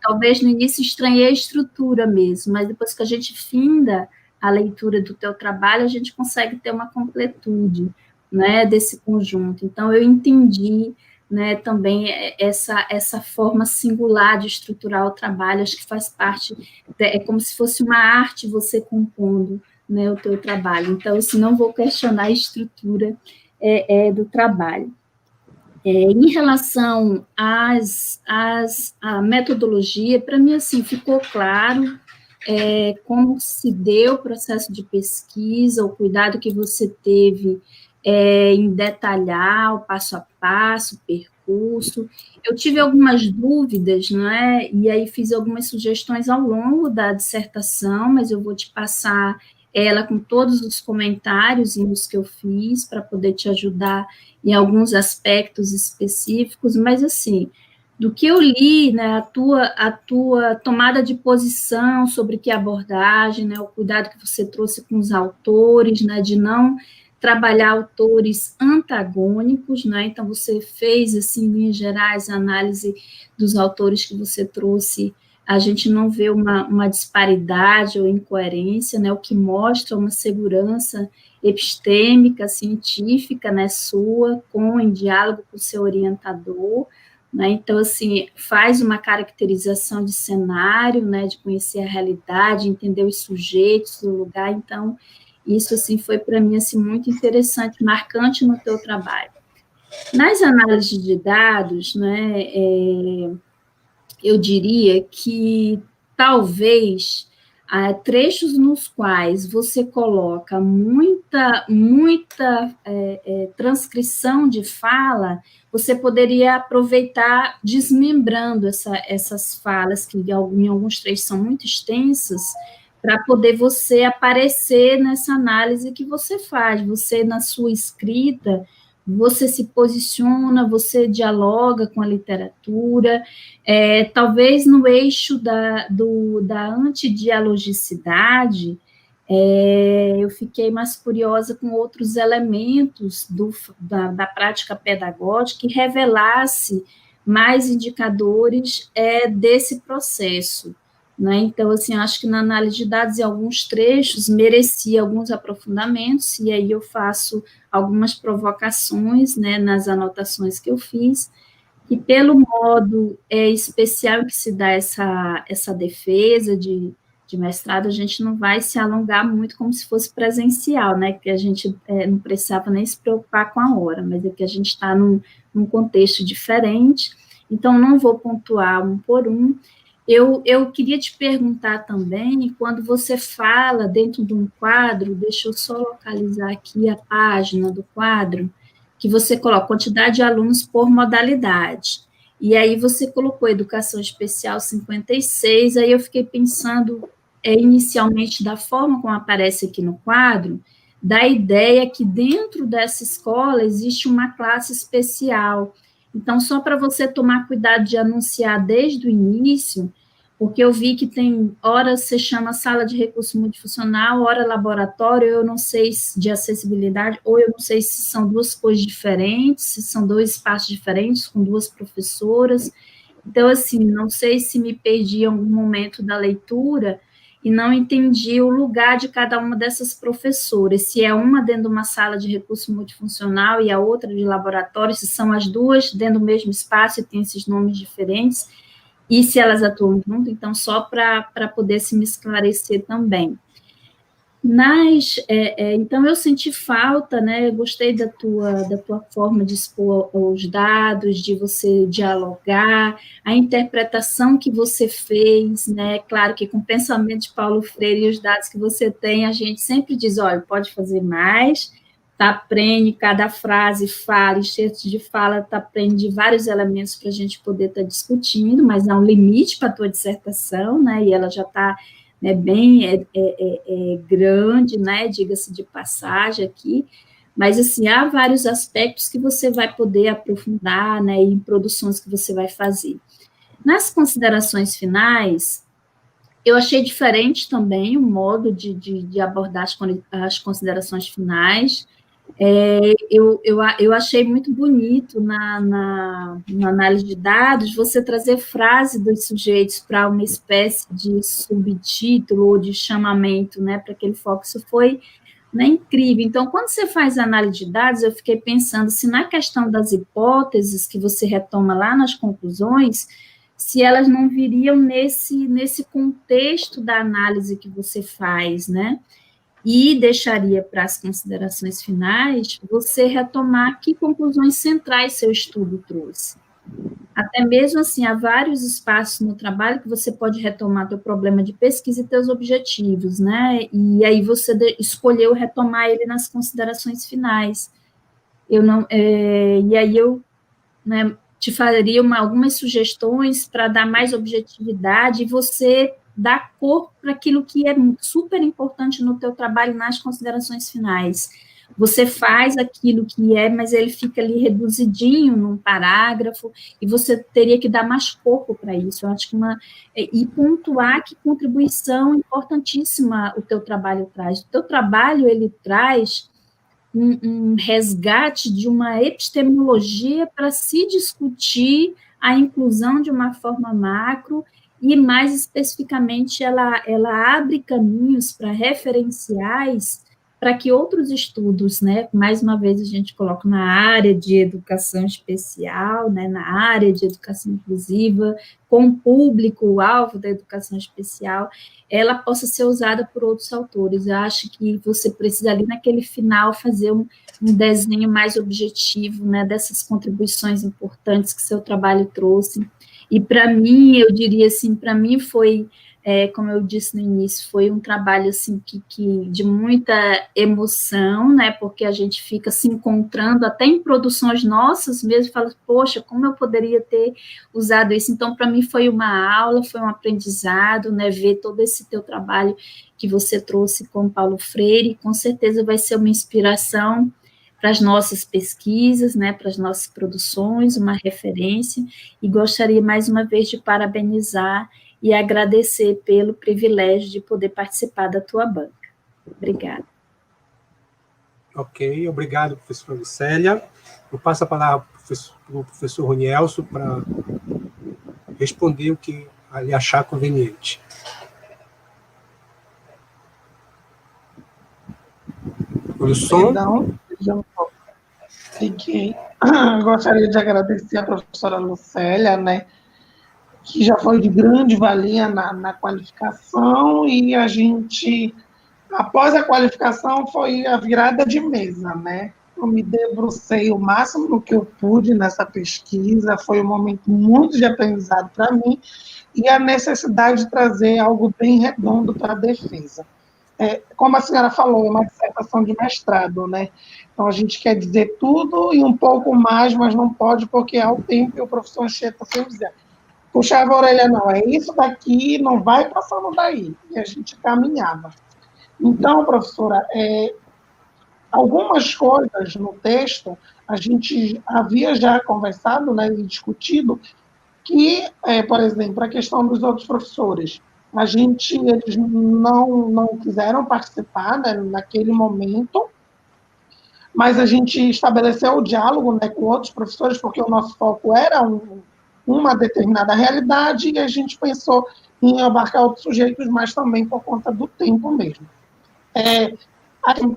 [SPEAKER 4] Talvez no início estranhei a estrutura mesmo, mas depois que a gente finda a leitura do teu trabalho, a gente consegue ter uma completude, né, desse conjunto. Então, eu entendi, né, também essa forma singular de estruturar o trabalho, acho que faz parte, é como se fosse uma arte você compondo, né, o teu trabalho. Então, assim, não vou questionar a estrutura do trabalho. Em relação à metodologia, para mim, assim, ficou claro como se deu o processo de pesquisa, o cuidado que você teve em detalhar o passo a passo, o percurso. Eu tive algumas dúvidas, não é? E aí fiz algumas sugestões ao longo da dissertação, mas eu vou te passar ela com todos os comentários que eu fiz para poder te ajudar em alguns aspectos específicos, mas assim, do que eu li, né, a tua tomada de posição sobre que abordagem, né, o cuidado que você trouxe com os autores, né, de não trabalhar autores antagônicos, né, então você fez, assim, em linhas gerais, a análise dos autores que você trouxe, a gente não vê uma disparidade ou incoerência, né, o que mostra uma segurança epistêmica, científica, né, sua, em diálogo com o seu orientador, né? Então, assim, faz uma caracterização de cenário, né, de conhecer a realidade, entender os sujeitos, o lugar. Então, isso, assim, foi para mim, assim, muito interessante, marcante no teu trabalho. Nas análises de dados, né, eu diria que talvez trechos nos quais você coloca muita transcrição de fala, você poderia aproveitar desmembrando essas falas, que em alguns trechos são muito extensas, para poder você aparecer nessa análise que você faz. Você, na sua escrita, você se posiciona, você dialoga com a literatura, talvez no eixo da antidialogicidade, eu fiquei mais curiosa com outros elementos da prática pedagógica que revelasse mais indicadores desse processo. Né? Então, assim, acho que na análise de dados, em alguns trechos, merecia alguns aprofundamentos, e aí eu faço algumas provocações, né, nas anotações que eu fiz, e pelo modo especial que se dá essa defesa de mestrado, a gente não vai se alongar muito como se fosse presencial, né, que a gente não precisava nem se preocupar com a hora, mas é que a gente está num contexto diferente, então não vou pontuar um por um. Eu queria te perguntar também, quando você fala dentro de um quadro, deixa eu só localizar aqui a página do quadro, que você coloca quantidade de alunos por modalidade. E aí você colocou educação especial 56, aí eu fiquei pensando, inicialmente, da forma como aparece aqui no quadro, da ideia que dentro dessa escola existe uma classe especial. Então, só para você tomar cuidado de anunciar desde o início, porque eu vi que tem hora se chama sala de recurso multifuncional, hora laboratório, eu não sei se de acessibilidade, ou eu não sei se são duas coisas diferentes, se são dois espaços diferentes, com duas professoras. Então, assim, não sei se me perdi em algum momento da leitura e não entendi o lugar de cada uma dessas professoras, se é uma dentro de uma sala de recurso multifuncional e a outra de laboratório, se são as duas dentro do mesmo espaço e tem esses nomes diferentes, e se elas atuam junto, então, só para poder se me esclarecer também. Então, eu senti falta, né, eu gostei da tua forma de expor os dados, de você dialogar, a interpretação que você fez, né, claro que com o pensamento de Paulo Freire e os dados que você tem, a gente sempre diz, olha, pode fazer mais, tá, prende cada frase, fala, enxerto de fala, tá, prende vários elementos para a gente poder estar discutindo, mas há um limite para a tua dissertação, né, e ela já está bem grande, né, diga-se de passagem aqui, mas, assim, há vários aspectos que você vai poder aprofundar, né, em produções que você vai fazer. Nas considerações finais, eu achei diferente também o modo de abordar as considerações finais. Eu achei muito bonito na análise de dados você trazer frase dos sujeitos para uma espécie de subtítulo ou de chamamento, né, para aquele foco. Isso foi, né, incrível. Então, quando você faz análise de dados, eu fiquei pensando se na questão das hipóteses que você retoma lá nas conclusões, se elas não viriam nesse contexto da análise que você faz, né? E deixaria para as considerações finais você retomar que conclusões centrais seu estudo trouxe. Até mesmo assim, há vários espaços no trabalho que você pode retomar teu problema de pesquisa e teus objetivos, né? E aí você escolheu retomar ele nas considerações finais. E aí eu, né, te faria algumas sugestões para dar mais objetividade e você dar cor para aquilo que é super importante no teu trabalho nas considerações finais. Você faz aquilo que mas ele fica ali reduzidinho num parágrafo, e você teria que dar mais corpo para isso. Eu acho que e pontuar que contribuição importantíssima o teu trabalho traz. O teu trabalho, ele traz um resgate de uma epistemologia para se discutir a inclusão de uma forma macro, e, mais especificamente, ela abre caminhos para referenciais para que outros estudos, né, mais uma vez a gente coloca na área de educação especial, né, na área de educação inclusiva, com o público-alvo da educação especial, ela possa ser usada por outros autores. Eu acho que você precisa ali naquele final fazer um desenho mais objetivo, né, dessas contribuições importantes que seu trabalho trouxe. E para mim, eu diria assim, para mim foi, como eu disse no início, foi um trabalho assim que de muita emoção, né? Porque a gente fica se encontrando até em produções nossas mesmo, fala, poxa, como eu poderia ter usado isso? Então, para mim foi uma aula, foi um aprendizado, né? Ver todo esse teu trabalho que você trouxe com Paulo Freire, com certeza vai ser uma inspiração para as nossas pesquisas, né, para as nossas produções, uma referência, e gostaria mais uma vez de parabenizar e agradecer pelo privilégio de poder participar da tua banca. Obrigada.
[SPEAKER 2] Ok, obrigado, professora Lucélia. Eu passo a palavra para o professor Ronielso para responder o que ele achar conveniente. O som...
[SPEAKER 1] Perdão, fiquei. Gostaria de agradecer a professora Lucélia, né, que já foi de grande valia na qualificação, e a gente, após a qualificação, foi a virada de mesa, né, eu me debrucei o máximo no que eu pude nessa pesquisa, foi um momento muito de aprendizado para mim, e a necessidade de trazer algo bem redondo para a defesa. Como a senhora falou, é uma dissertação de mestrado, né? Então, a gente quer dizer tudo e um pouco mais, mas não pode, porque há o tempo, e o professor Anchieta sempre dizia, puxava a orelha, não, é isso daqui, não vai passando daí. E a gente caminhava. Então, professora, algumas coisas no texto, a gente havia já conversado, né, e discutido, que, por exemplo, a questão dos outros professores, eles não quiseram participar, né, naquele momento, mas a gente estabeleceu o diálogo, né, com outros professores, porque o nosso foco era uma determinada realidade, e a gente pensou em abarcar outros sujeitos, mas também por conta do tempo mesmo.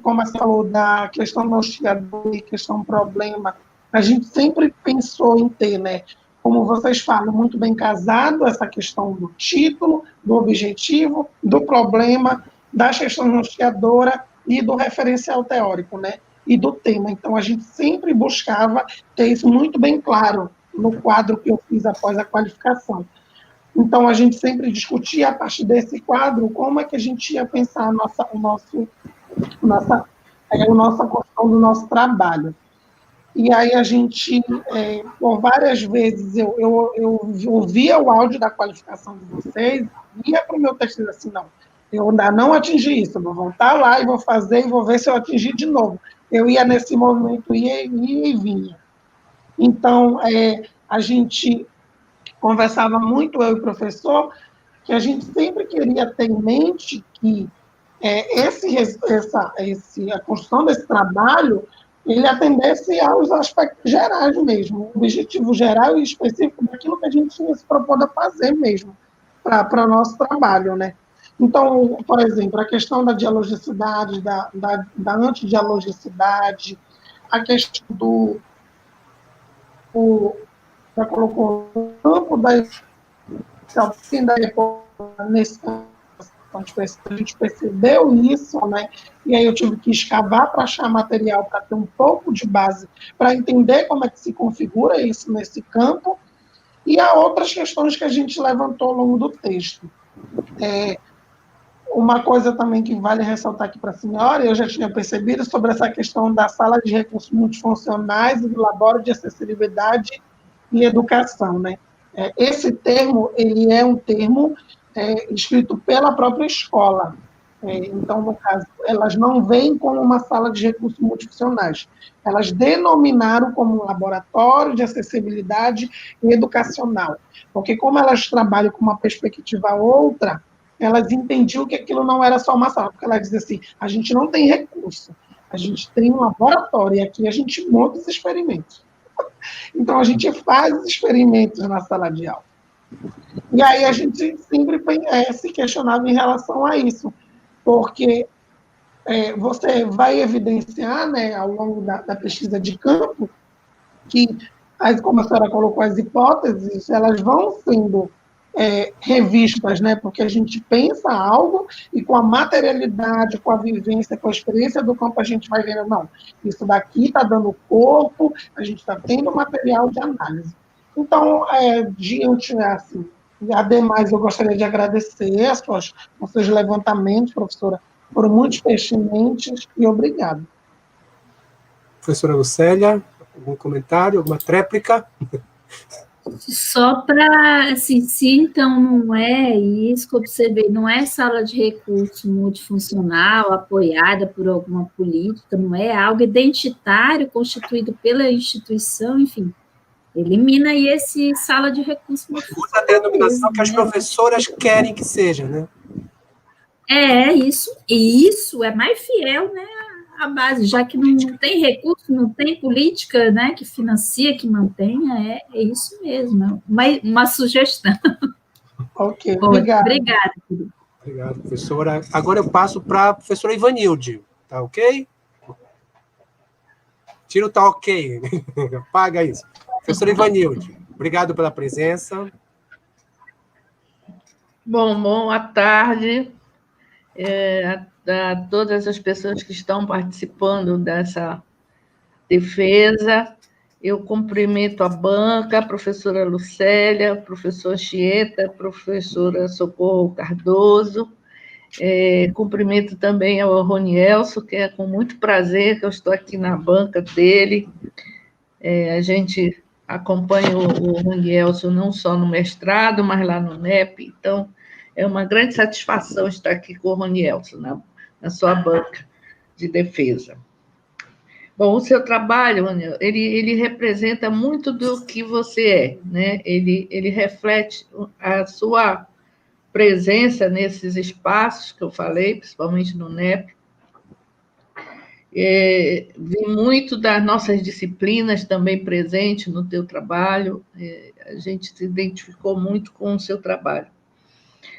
[SPEAKER 1] Como você falou da questão do hostigador e questão problema, a gente sempre pensou em ter, né, como vocês falam, muito bem casado, essa questão do título, do objetivo, do problema, da questão norteadora e do referencial teórico, né, e do tema. Então, a gente sempre buscava ter isso muito bem claro no quadro que eu fiz após a qualificação. Então, a gente sempre discutia, a partir desse quadro, como é que a gente ia pensar a nossa construção do nosso trabalho. E aí a gente, por várias vezes, eu ouvia o áudio da qualificação de vocês, ia para o meu texto e assim, não, eu ainda não atingi isso, eu vou voltar lá e vou fazer e vou ver se eu atingi de novo. Eu ia nesse movimento, ia e vinha. Então, a gente conversava muito, eu e o professor, que a gente sempre queria ter em mente que a construção desse trabalho, ele atendesse aos aspectos gerais mesmo, o objetivo geral e específico daquilo que a gente tinha se proposto a fazer mesmo, para o nosso trabalho, né? Então, por exemplo, a questão da dialogicidade, da antidialogicidade, a questão já colocou o campo da nesse a gente percebeu isso, né? E aí eu tive que escavar para achar material, para ter um pouco de base, para entender como é que se configura isso nesse campo, e há outras questões que a gente levantou ao longo do texto. Uma coisa também que vale ressaltar aqui para a senhora, eu já tinha percebido, sobre essa questão da sala de recursos multifuncionais e do labório de acessibilidade e educação, né? Esse termo, ele é um termo escrito pela própria escola. Então, no caso, elas não vêm como uma sala de recursos multifuncionais. Elas denominaram como um laboratório de acessibilidade educacional. Porque, como elas trabalham com uma perspectiva outra, elas entendiam que aquilo não era só uma sala. Porque elas dizem assim, a gente não tem recurso, a gente tem um laboratório, e aqui a gente monta os experimentos. Então, a gente faz experimentos na sala de aula. E aí a gente sempre se questionava em relação a isso, porque você vai evidenciar, né, ao longo da pesquisa de campo, que, como a senhora colocou, as hipóteses, elas vão sendo revistas, né, porque a gente pensa algo e com a materialidade, com a vivência, com a experiência do campo, a gente vai vendo, não, isso daqui está dando corpo, a gente está tendo material de análise. Então, diante, assim, ademais, eu gostaria de agradecer os seus levantamentos, professora, foram muito pertinentes, e obrigado.
[SPEAKER 2] Professora Lucélia, algum comentário, alguma tréplica?
[SPEAKER 4] Só para, assim, se então não é isso que eu observei, não é sala de recurso multifuncional, apoiada por alguma política, não é algo identitário, constituído pela instituição, enfim, elimina aí esse sala de recurso multifuncional.
[SPEAKER 2] Usa a denominação que as professoras querem que seja, né?
[SPEAKER 4] Isso é mais fiel, né, à base, já que não tem recurso, não tem política, né, que financia, que mantenha, é isso mesmo, uma sugestão.
[SPEAKER 1] Ok, obrigado.
[SPEAKER 4] Obrigada.
[SPEAKER 2] Obrigado, professora. Agora eu passo para a professora Ivanilde, tá ok? Tira o tá ok, apaga isso. Professora Ivanilde, obrigado pela presença.
[SPEAKER 3] Boa tarde a todas as pessoas que estão participando dessa Defesa. Eu cumprimento a banca, a professora Lucélia, a professora Anchieta, a professora Socorro Cardoso. Cumprimento também ao Ronielso, que é com muito prazer que eu estou aqui na banca dele. A gente acompanha o Ronielso não só no mestrado, mas lá no NEP, então é uma grande satisfação estar aqui com o Ronielso na sua banca de defesa. Bom, o seu trabalho, ele representa muito do que você é, né? Ele reflete a sua presença nesses espaços que eu falei, principalmente no NEP. Vi muito das nossas disciplinas também presente no teu trabalho. A gente se identificou muito com o seu trabalho.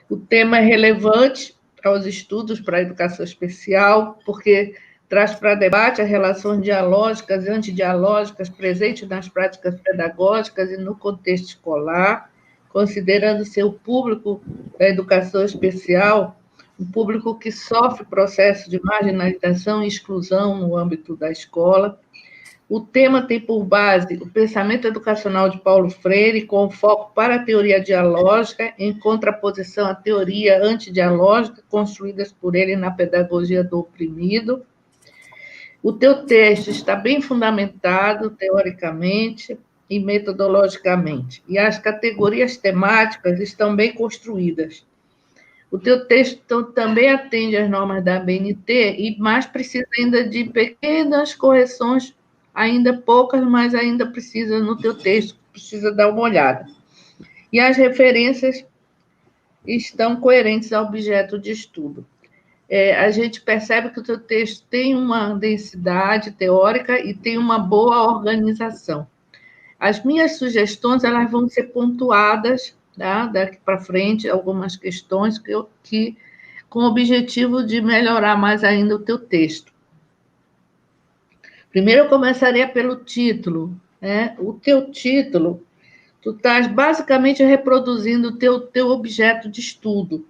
[SPEAKER 3] O tema é relevante aos estudos para a educação especial, porque traz para debate as relações dialógicas e antidialógicas presentes nas práticas pedagógicas e no contexto escolar, considerando seu público da educação especial um público que sofre processo de marginalização e exclusão no âmbito da escola. O tema tem por base o pensamento educacional de Paulo Freire, com foco para a teoria dialógica, em contraposição à teoria antidialógica construídas por ele na pedagogia do oprimido. O teu texto está bem fundamentado, teoricamente e metodologicamente, e as categorias temáticas estão bem construídas. O teu texto também atende às normas da ABNT, e mais precisa ainda de pequenas correções, ainda poucas, mas ainda precisa no teu texto, precisa dar uma olhada. E as referências estão coerentes ao objeto de estudo. A gente percebe que o teu texto tem uma densidade teórica e tem uma boa organização. As minhas sugestões, elas vão ser pontuadas, tá? Daqui para frente, algumas questões que com o objetivo de melhorar mais ainda o teu texto. Primeiro, eu começaria pelo título, né? O teu título, tu estás basicamente reproduzindo o teu objeto de estudo,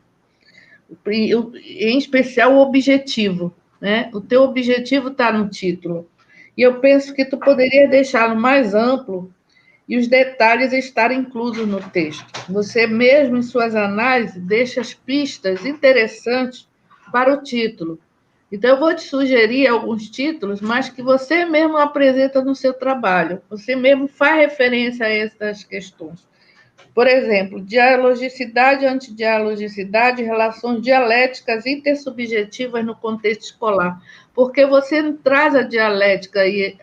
[SPEAKER 3] em especial o objetivo, né? O teu objetivo está no título. E eu penso que tu poderia deixá-lo mais amplo e os detalhes estarem inclusos no texto. Você mesmo, em suas análises, deixa as pistas interessantes para o título. Então, eu vou te sugerir alguns títulos, mas que você mesmo apresenta no seu trabalho. Você mesmo faz referência a essas questões. Por exemplo, dialogicidade e antidialogicidade, relações dialéticas intersubjetivas no contexto escolar. Porque você traz a dialética e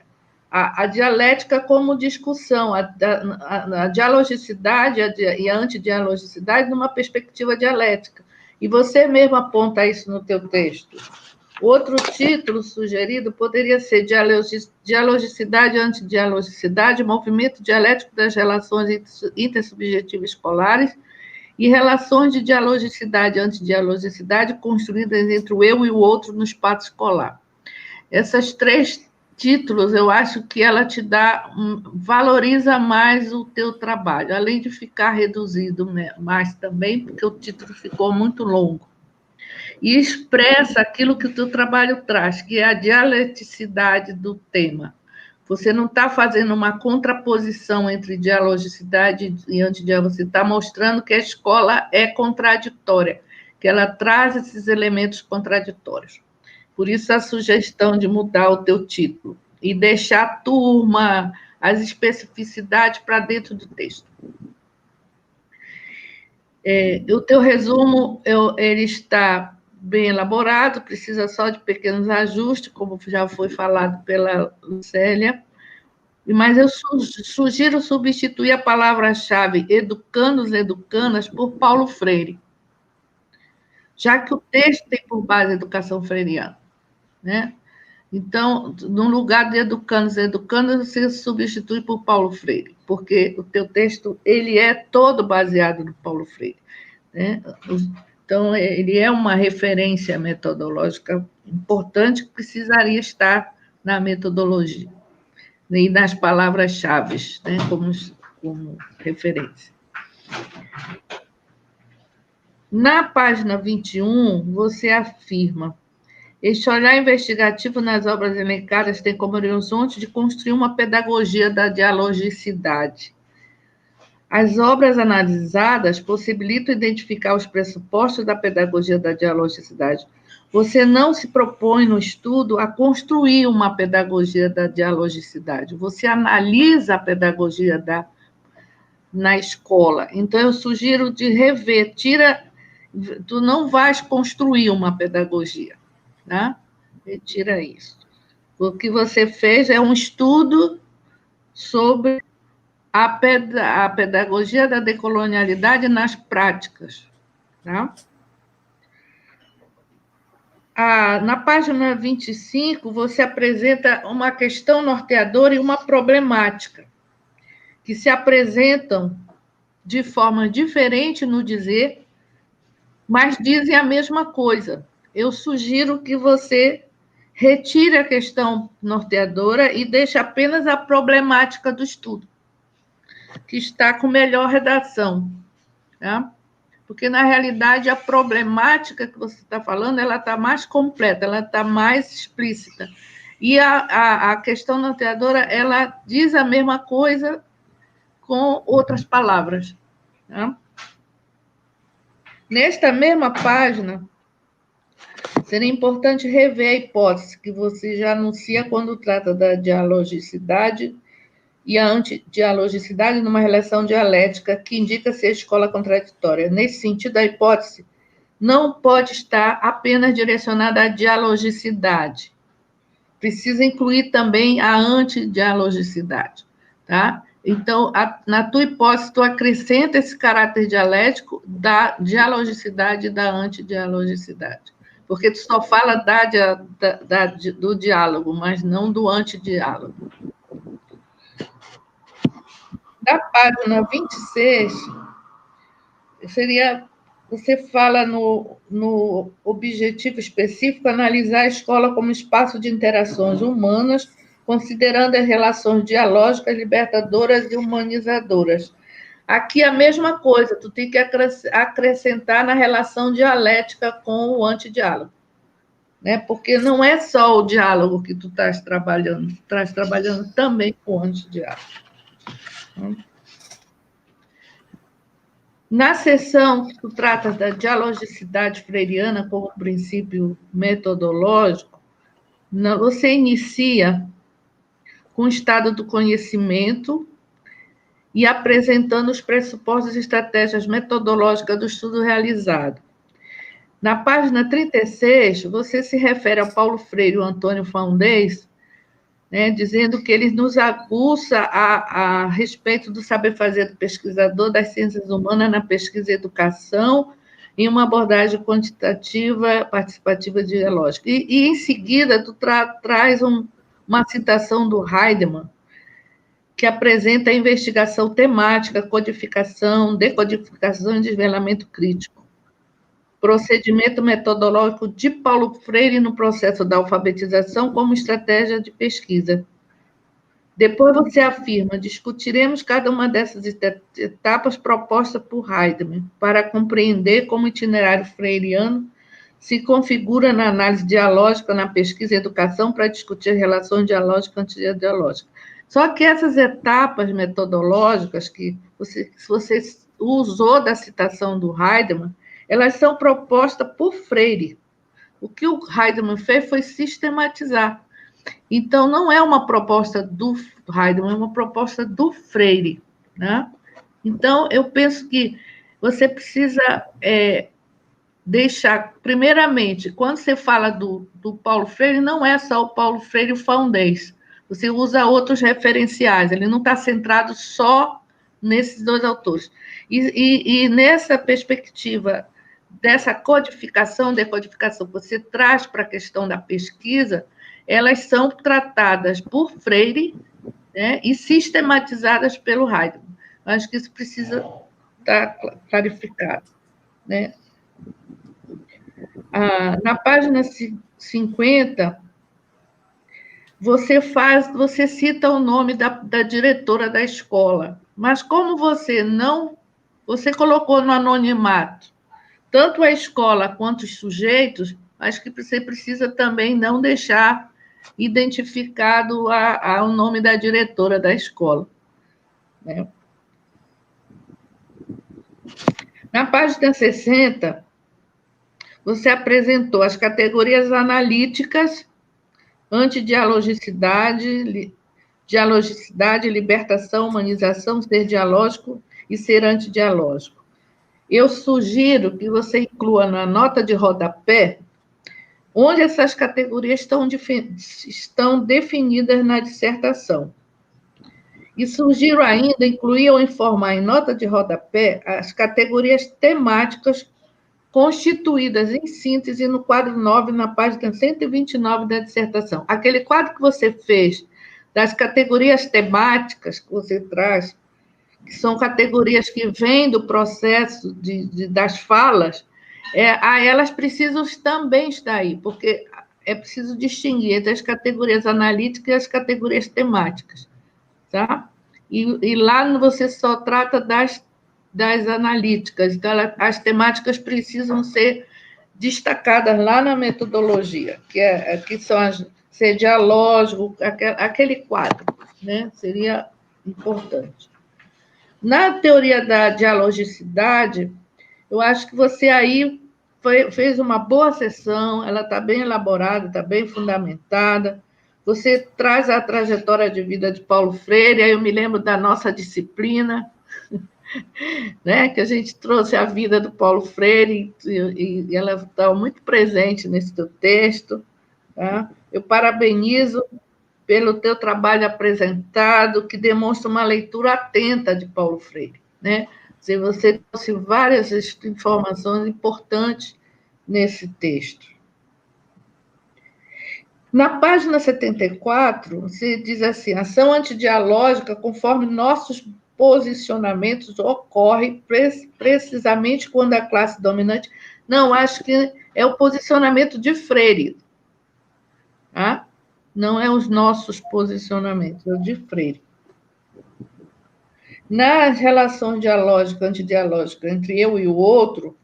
[SPEAKER 3] a dialética como discussão, a dialogicidade e a antidialogicidade numa perspectiva dialética. E você mesmo aponta isso no teu texto. Outro título sugerido poderia ser Dialogicidade e Antidialogicidade, movimento dialético das relações intersubjetivas escolares e relações de dialogicidade e antidialogicidade construídas entre o eu e o outro no espaço escolar. Essas três títulos, eu acho que ela te valoriza mais o teu trabalho, além de ficar reduzido, né? Mas também porque o título ficou muito longo. E expressa aquilo que o teu trabalho traz, que é a dialeticidade do tema. Você não está fazendo uma contraposição entre dialogicidade e antidialogicidade, você está mostrando que a escola é contraditória, que ela traz esses elementos contraditórios. Por isso, a sugestão de mudar o teu título e deixar a turma, as especificidades para dentro do texto. O teu resumo, ele está bem elaborado, precisa só de pequenos ajustes, como já foi falado pela Lucélia, mas eu sugiro substituir a palavra-chave educandos e educandas por Paulo Freire, já que o texto tem por base a educação freiriana, né? Então, no lugar de educandos e educandas, você substitui por Paulo Freire, porque o teu texto ele é todo baseado no Paulo Freire, né? Então, ele é uma referência metodológica importante que precisaria estar na metodologia e nas palavras-chave, né? como referência. Na página 21, você afirma: Este olhar investigativo nas obras elencadas tem como horizonte de construir uma pedagogia da dialogicidade. As obras analisadas possibilitam identificar os pressupostos da pedagogia da dialogicidade. Você não se propõe no estudo a construir uma pedagogia da dialogicidade, você analisa a pedagogia na escola. Então, eu sugiro de rever, tu não vais construir uma pedagogia, né? Retira isso. O que você fez é um estudo sobre a pedagogia da decolonialidade nas práticas. Tá? Na página 25, você apresenta uma questão norteadora e uma problemática, que se apresentam de forma diferente no dizer, mas dizem a mesma coisa. Eu sugiro que você retire a questão norteadora e deixe apenas a problemática do estudo, que está com melhor redação. Tá? Porque, na realidade, a problemática que você está falando, ela está mais completa, ela está mais explícita. E a questão norteadora, ela diz a mesma coisa com outras palavras. Tá? Nesta mesma página, seria importante rever a hipótese que você já anuncia quando trata da dialogicidade e a antidialogicidade numa relação dialética que indica ser escola contraditória. Nesse sentido, a hipótese não pode estar apenas direcionada à dialogicidade. Precisa incluir também a antidialogicidade. Tá? Então, na tua hipótese, tu acrescenta esse caráter dialético da dialogicidade e da antidialogicidade. Porque tu só fala do diálogo, mas não do antidiálogo. Na página 26, você fala no objetivo específico, analisar a escola como espaço de interações humanas, considerando as relações dialógicas, libertadoras e humanizadoras. Aqui a mesma coisa, tu tem que acrescentar na relação dialética com o antidiálogo. Né? Porque não é só o diálogo que tu estás trabalhando também com o antidiálogo. Na seção que tu trata da dialogicidade freiriana como princípio metodológico, você inicia com o estado do conhecimento e apresentando os pressupostos e estratégias metodológicas do estudo realizado. Na página 36, você se refere a Paulo Freire e o Antônio Faundez, né, dizendo que ele nos aguça a respeito do saber fazer do pesquisador das ciências humanas na pesquisa e educação, em uma abordagem quantitativa, participativa e dialógica. E em seguida, tu traz uma citação do Heidmann, que apresenta a investigação temática, codificação, decodificação e desvelamento crítico. Procedimento metodológico de Paulo Freire no processo da alfabetização como estratégia de pesquisa. Depois você afirma, discutiremos cada uma dessas etapas propostas por Heidmann para compreender como o itinerário freiriano se configura na análise dialógica, na pesquisa e educação para discutir as relações dialógicas e antidialógicas. Só que essas etapas metodológicas que você usou da citação do Heidmann, elas são propostas por Freire. O que o Heidmann fez foi sistematizar. Então, não é uma proposta do Heidmann, é uma proposta do Freire. Né? Então, eu penso que você precisa deixar, primeiramente, quando você fala do Paulo Freire, não é só o Paulo Freire e o Faundez. Você usa outros referenciais, ele não está centrado só nesses dois autores. E nessa perspectiva dessa codificação, decodificação que você traz para a questão da pesquisa, elas são tratadas por Freire, né, e sistematizadas pelo Heidmann. Acho que isso precisa estar clarificado. Né? Na página 50, você cita o nome da diretora da escola, mas como você colocou no anonimato tanto a escola quanto os sujeitos, acho que você precisa também não deixar identificado o nome da diretora da escola, né? Na página 60, você apresentou as categorias analíticas, antidialogicidade, dialogicidade, libertação, humanização, ser dialógico e ser antidialógico. Eu sugiro que você inclua na nota de rodapé onde essas categorias estão definidas na dissertação. E sugiro ainda incluir ou informar em nota de rodapé as categorias temáticas constituídas em síntese no quadro 9, na página 129 da dissertação. Aquele quadro que você fez das categorias temáticas que você traz, que são categorias que vêm do processo das falas, elas precisam também estar aí, porque é preciso distinguir entre as categorias analíticas e as categorias temáticas, tá? E lá você só trata das analíticas, então as temáticas precisam ser destacadas lá na metodologia, que são ser dialógico, aquele quadro, né? Seria importante. Na teoria da dialogicidade, eu acho que você aí fez uma boa sessão, ela está bem elaborada, está bem fundamentada. Você traz a trajetória de vida de Paulo Freire, aí eu me lembro da nossa disciplina, né, que a gente trouxe a vida do Paulo Freire, e ela está muito presente nesse teu texto. Tá? Eu parabenizo pelo teu trabalho apresentado, que demonstra uma leitura atenta de Paulo Freire, né? Você trouxe várias informações importantes nesse texto. Na página 74, você diz assim: ação antidialógica, conforme nossos posicionamentos, ocorre precisamente quando a classe dominante... Não, acho que é o posicionamento de Freire, tá? Não é os nossos posicionamentos, é o de Freire. Nas relações dialógica, antidialógica entre eu e o outro,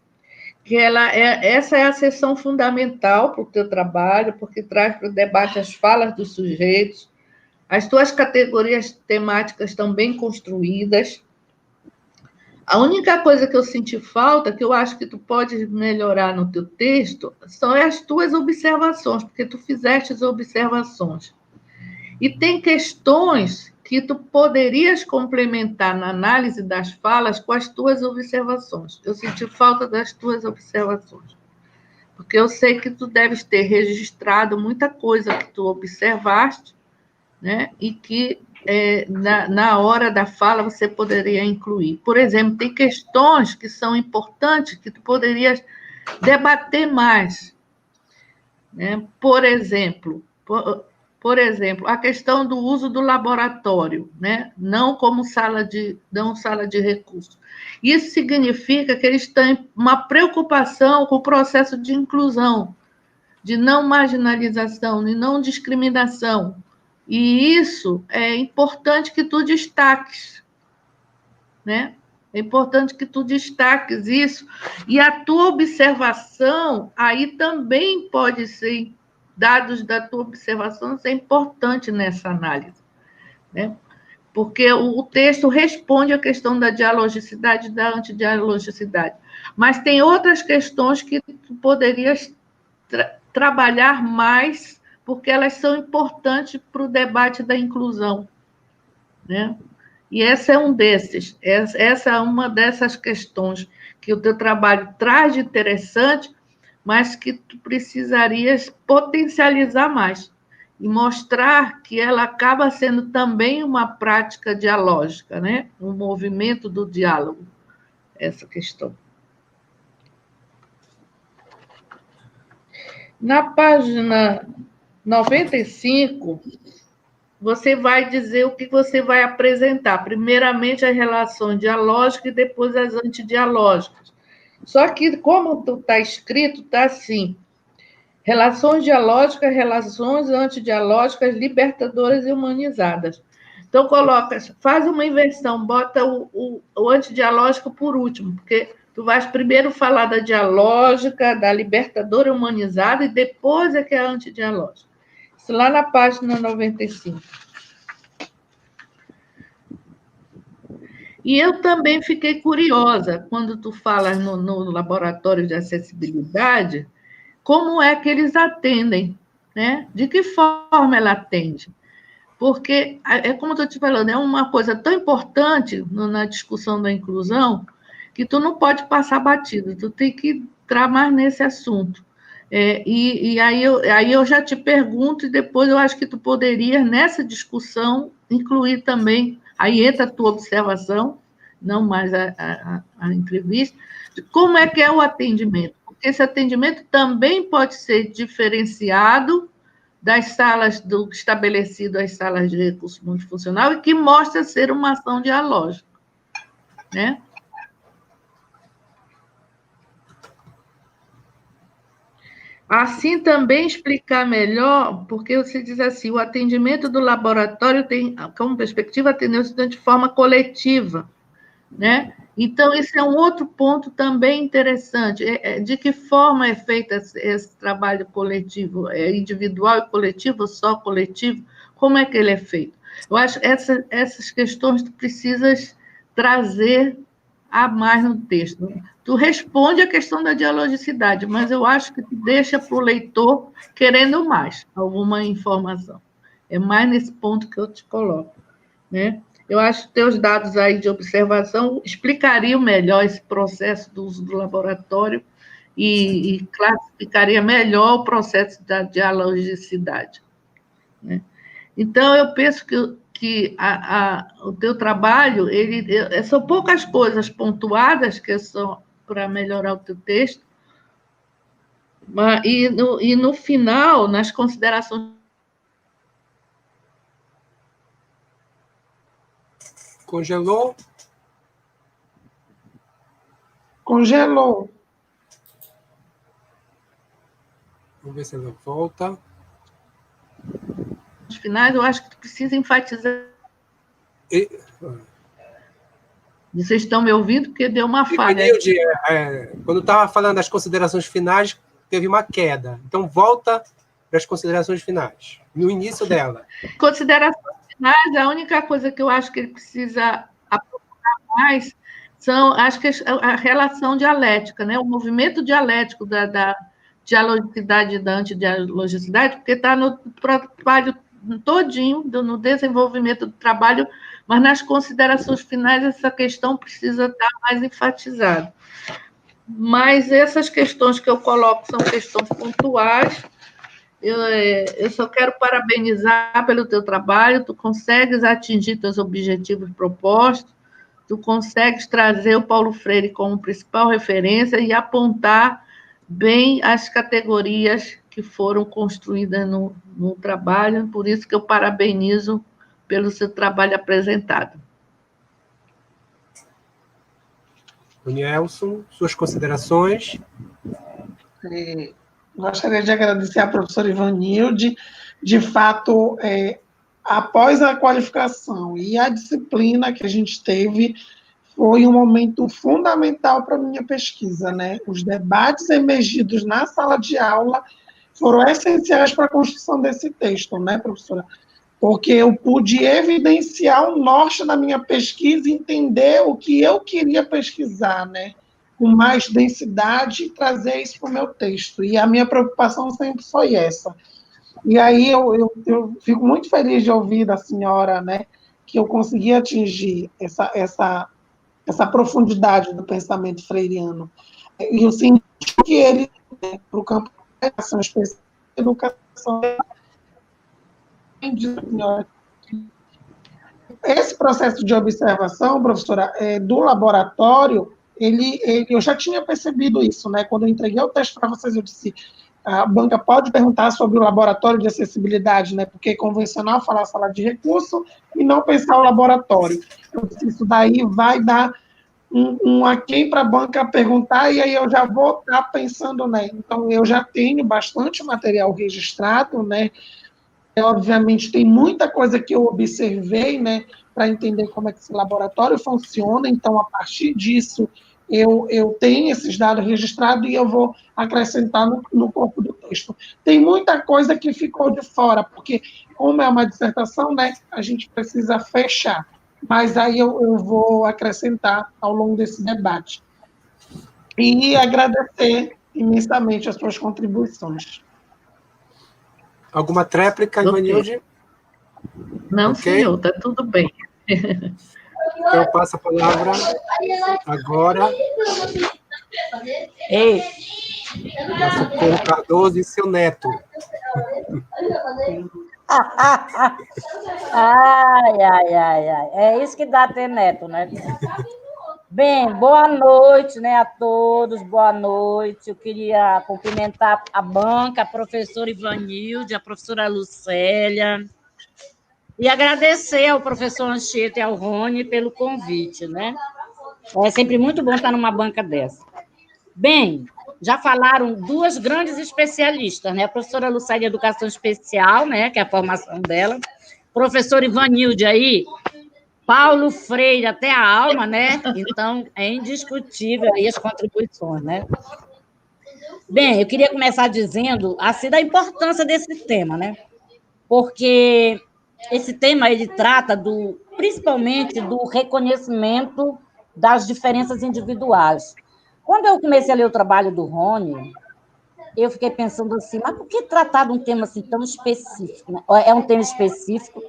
[SPEAKER 3] que essa é a seção fundamental para o teu trabalho, porque traz para o debate as falas dos sujeitos, as tuas categorias temáticas estão bem construídas. A única coisa que eu senti falta, que eu acho que tu pode melhorar no teu texto, são as tuas observações, porque tu fizeste as observações. E tem questões que tu poderias complementar na análise das falas com as tuas observações. Eu senti falta das tuas observações, porque eu sei que tu deves ter registrado muita coisa que tu observaste, né? E que na hora da fala você poderia incluir. Por exemplo, tem questões que são importantes que tu poderias debater mais, né? Por exemplo, a questão do uso do laboratório, né? Não como sala de recurso. Isso significa que eles têm uma preocupação com o processo de inclusão, de não marginalização, de não discriminação. E isso é importante que tu destaques, né? É importante que tu destaques isso. E a tua observação aí também pode ser, dados da tua observação, ser importante nessa análise, né? Porque o texto responde à questão da dialogicidade e da antidialogicidade. Mas tem outras questões que tu poderias trabalhar mais, porque elas são importantes para o debate da inclusão, né? E essa é um desses, essa é uma dessas questões que o teu trabalho traz de interessante, mas que tu precisarias potencializar mais e mostrar que ela acaba sendo também uma prática dialógica, né? Um movimento do diálogo, essa questão. Na página 95, você vai dizer o que você vai apresentar. Primeiramente, as relações dialógicas e depois as antidialógicas. Só que, como está escrito, está assim: relações dialógicas, relações antidialógicas, libertadoras e humanizadas. Então, faz uma inversão, bota o antidialógico por último, porque Tu vais primeiro falar da dialógica, da libertadora humanizada, e depois é que é a antidialógica. Isso lá na página 95. E eu também fiquei curiosa, quando tu falas no laboratório de acessibilidade, como é que eles atendem, né? De que forma ela atende? Porque, é como eu estou te falando, é uma coisa tão importante na discussão da inclusão que tu não pode passar batido, tu tem que entrar mais nesse assunto. E aí eu já te pergunto, e depois eu acho que tu poderias, nessa discussão, incluir também, aí entra a tua observação, não mais a entrevista, de como é que é o atendimento, porque esse atendimento também pode ser diferenciado das salas do estabelecido às salas de recurso multifuncional e que mostra ser uma ação dialógica, né? Assim também explicar melhor, porque você diz assim, o atendimento do laboratório tem como perspectiva atender o estudante de forma coletiva, né? Então, esse é um outro ponto também interessante. De que forma é feito esse trabalho coletivo? É individual e coletivo, ou só coletivo? Como é que ele é feito? Eu acho que essas questões tu precisas trazer a mais no texto. Tu responde a questão da dialogicidade, mas eu acho que tu deixa para o leitor querendo mais, alguma informação. É mais nesse ponto que eu te coloco, né? Eu acho que teus dados aí de observação explicariam melhor esse processo do uso do laboratório e classificaria melhor o processo da dialogicidade, né? Então, eu penso que o teu trabalho, são poucas coisas pontuadas que são para melhorar o teu texto, e no final, nas considerações.
[SPEAKER 2] Congelou?
[SPEAKER 1] Congelou.
[SPEAKER 2] Vamos ver se ela volta.
[SPEAKER 3] Nos finais, eu acho que tu precisa enfatizar. Vocês estão me ouvindo? Porque deu uma falha.
[SPEAKER 2] Nilde, quando estava falando das considerações finais, teve uma queda. Então, volta para as considerações finais, no início dela.
[SPEAKER 3] Considerações finais, a única coisa que eu acho que ele precisa aprofundar mais são, acho que a relação dialética, né? O movimento dialético da dialogicidade e da antidialogicidade, porque está no trabalho todinho, no desenvolvimento do trabalho, mas nas considerações finais essa questão precisa estar mais enfatizada. Mas essas questões que eu coloco são questões pontuais. Eu só quero parabenizar pelo teu trabalho, tu consegues atingir teus objetivos propostos, tu consegues trazer o Paulo Freire como principal referência e apontar bem as categorias que foram construídas no trabalho, por isso que eu parabenizo pelo seu trabalho apresentado.
[SPEAKER 2] Nelson, suas considerações?
[SPEAKER 1] Gostaria de agradecer à professora Ivanilde. De fato, após a qualificação e a disciplina que a gente teve, foi um momento fundamental para a minha pesquisa, né? Os debates emergidos na sala de aula foram essenciais para a construção desse texto, né, professora? Porque eu pude evidenciar o norte da minha pesquisa e entender o que eu queria pesquisar, né? Com mais densidade e trazer isso para o meu texto. E a minha preocupação sempre foi essa. E aí eu fico muito feliz de ouvir da senhora, né, que eu consegui atingir essa profundidade do pensamento freiriano. E eu senti que ele, para o campo da educação especial, educação. Esse processo de observação, professora, do laboratório, eu já tinha percebido isso, né? Quando eu entreguei o texto para vocês, eu disse, a banca pode perguntar sobre o laboratório de acessibilidade, né? Porque é convencional falar sala de recurso e não pensar o laboratório. Eu disse, isso daí vai dar um aquém para a banca perguntar, e aí eu já vou estar pensando, né? Então, eu já tenho bastante material registrado, né? Obviamente, tem muita coisa que eu observei, né, para entender como é que esse laboratório funciona, então, a partir disso, eu tenho esses dados registrados e eu vou acrescentar no corpo do texto. Tem muita coisa que ficou de fora, porque, como é uma dissertação, né, a gente precisa fechar. Mas aí eu vou acrescentar ao longo desse debate. E agradecer imensamente as suas contribuições.
[SPEAKER 2] Alguma tréplica, Ivanilde?
[SPEAKER 3] Não, senhor, está tudo bem.
[SPEAKER 2] Então, eu passo a palavra agora
[SPEAKER 5] Ei,
[SPEAKER 2] a Socorro Cardoso e seu neto.
[SPEAKER 5] ai. É isso que dá ter neto, né? Bem, boa noite, né, a todos, boa noite. Eu queria cumprimentar a banca, a professora Ivanilde, a professora Lucélia, e agradecer ao professor Anchieta e ao Rony pelo convite, né? É sempre muito bom estar numa banca dessa. Bem, já falaram duas grandes especialistas, né? A professora Lucélia de Educação Especial, né, que é a formação dela, professor Ivanilde aí, Paulo Freire até a alma, né? Então, é indiscutível aí as contribuições, né? Bem, eu queria começar dizendo, assim, da importância desse tema, né? Porque esse tema, ele trata principalmente do reconhecimento das diferenças individuais. Quando eu comecei a ler o trabalho do Rony, eu fiquei pensando assim, mas por que tratar de um tema assim tão específico? Né? É um tema específico,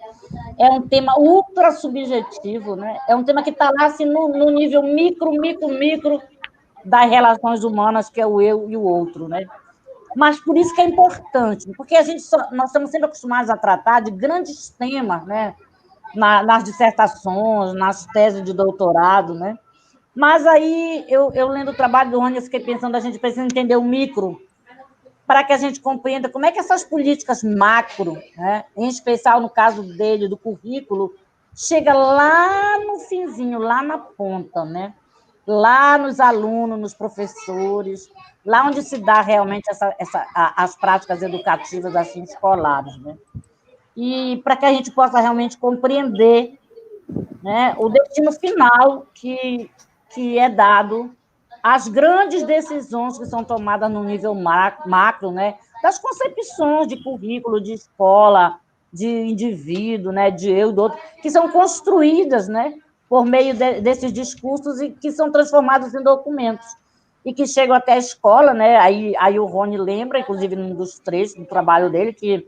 [SPEAKER 5] é um tema ultra subjetivo, né? É um tema que está lá assim, no nível micro das relações humanas, que é o eu e o outro, né? Mas por isso que é importante, porque nós estamos sempre acostumados a tratar de grandes temas, né? Nas dissertações, nas teses de doutorado, né? Mas aí, eu lendo o trabalho do Rony, eu fiquei pensando, a gente precisa entender o micro, para que a gente compreenda como é que essas políticas macro, né, em especial no caso dele, do currículo, chega lá no finzinho, lá na ponta, né? Lá nos alunos, nos professores, lá onde se dá realmente as práticas educativas assim, escolares. Né? E para que a gente possa realmente compreender, né, o destino final que é dado as grandes decisões que são tomadas no nível macro, né, das concepções de currículo, de escola, de indivíduo, né, de eu e do outro, que são construídas, né, por meio desses discursos e que são transformados em documentos e que chegam até a escola, né, aí o Rony lembra, inclusive num dos trechos do trabalho dele, que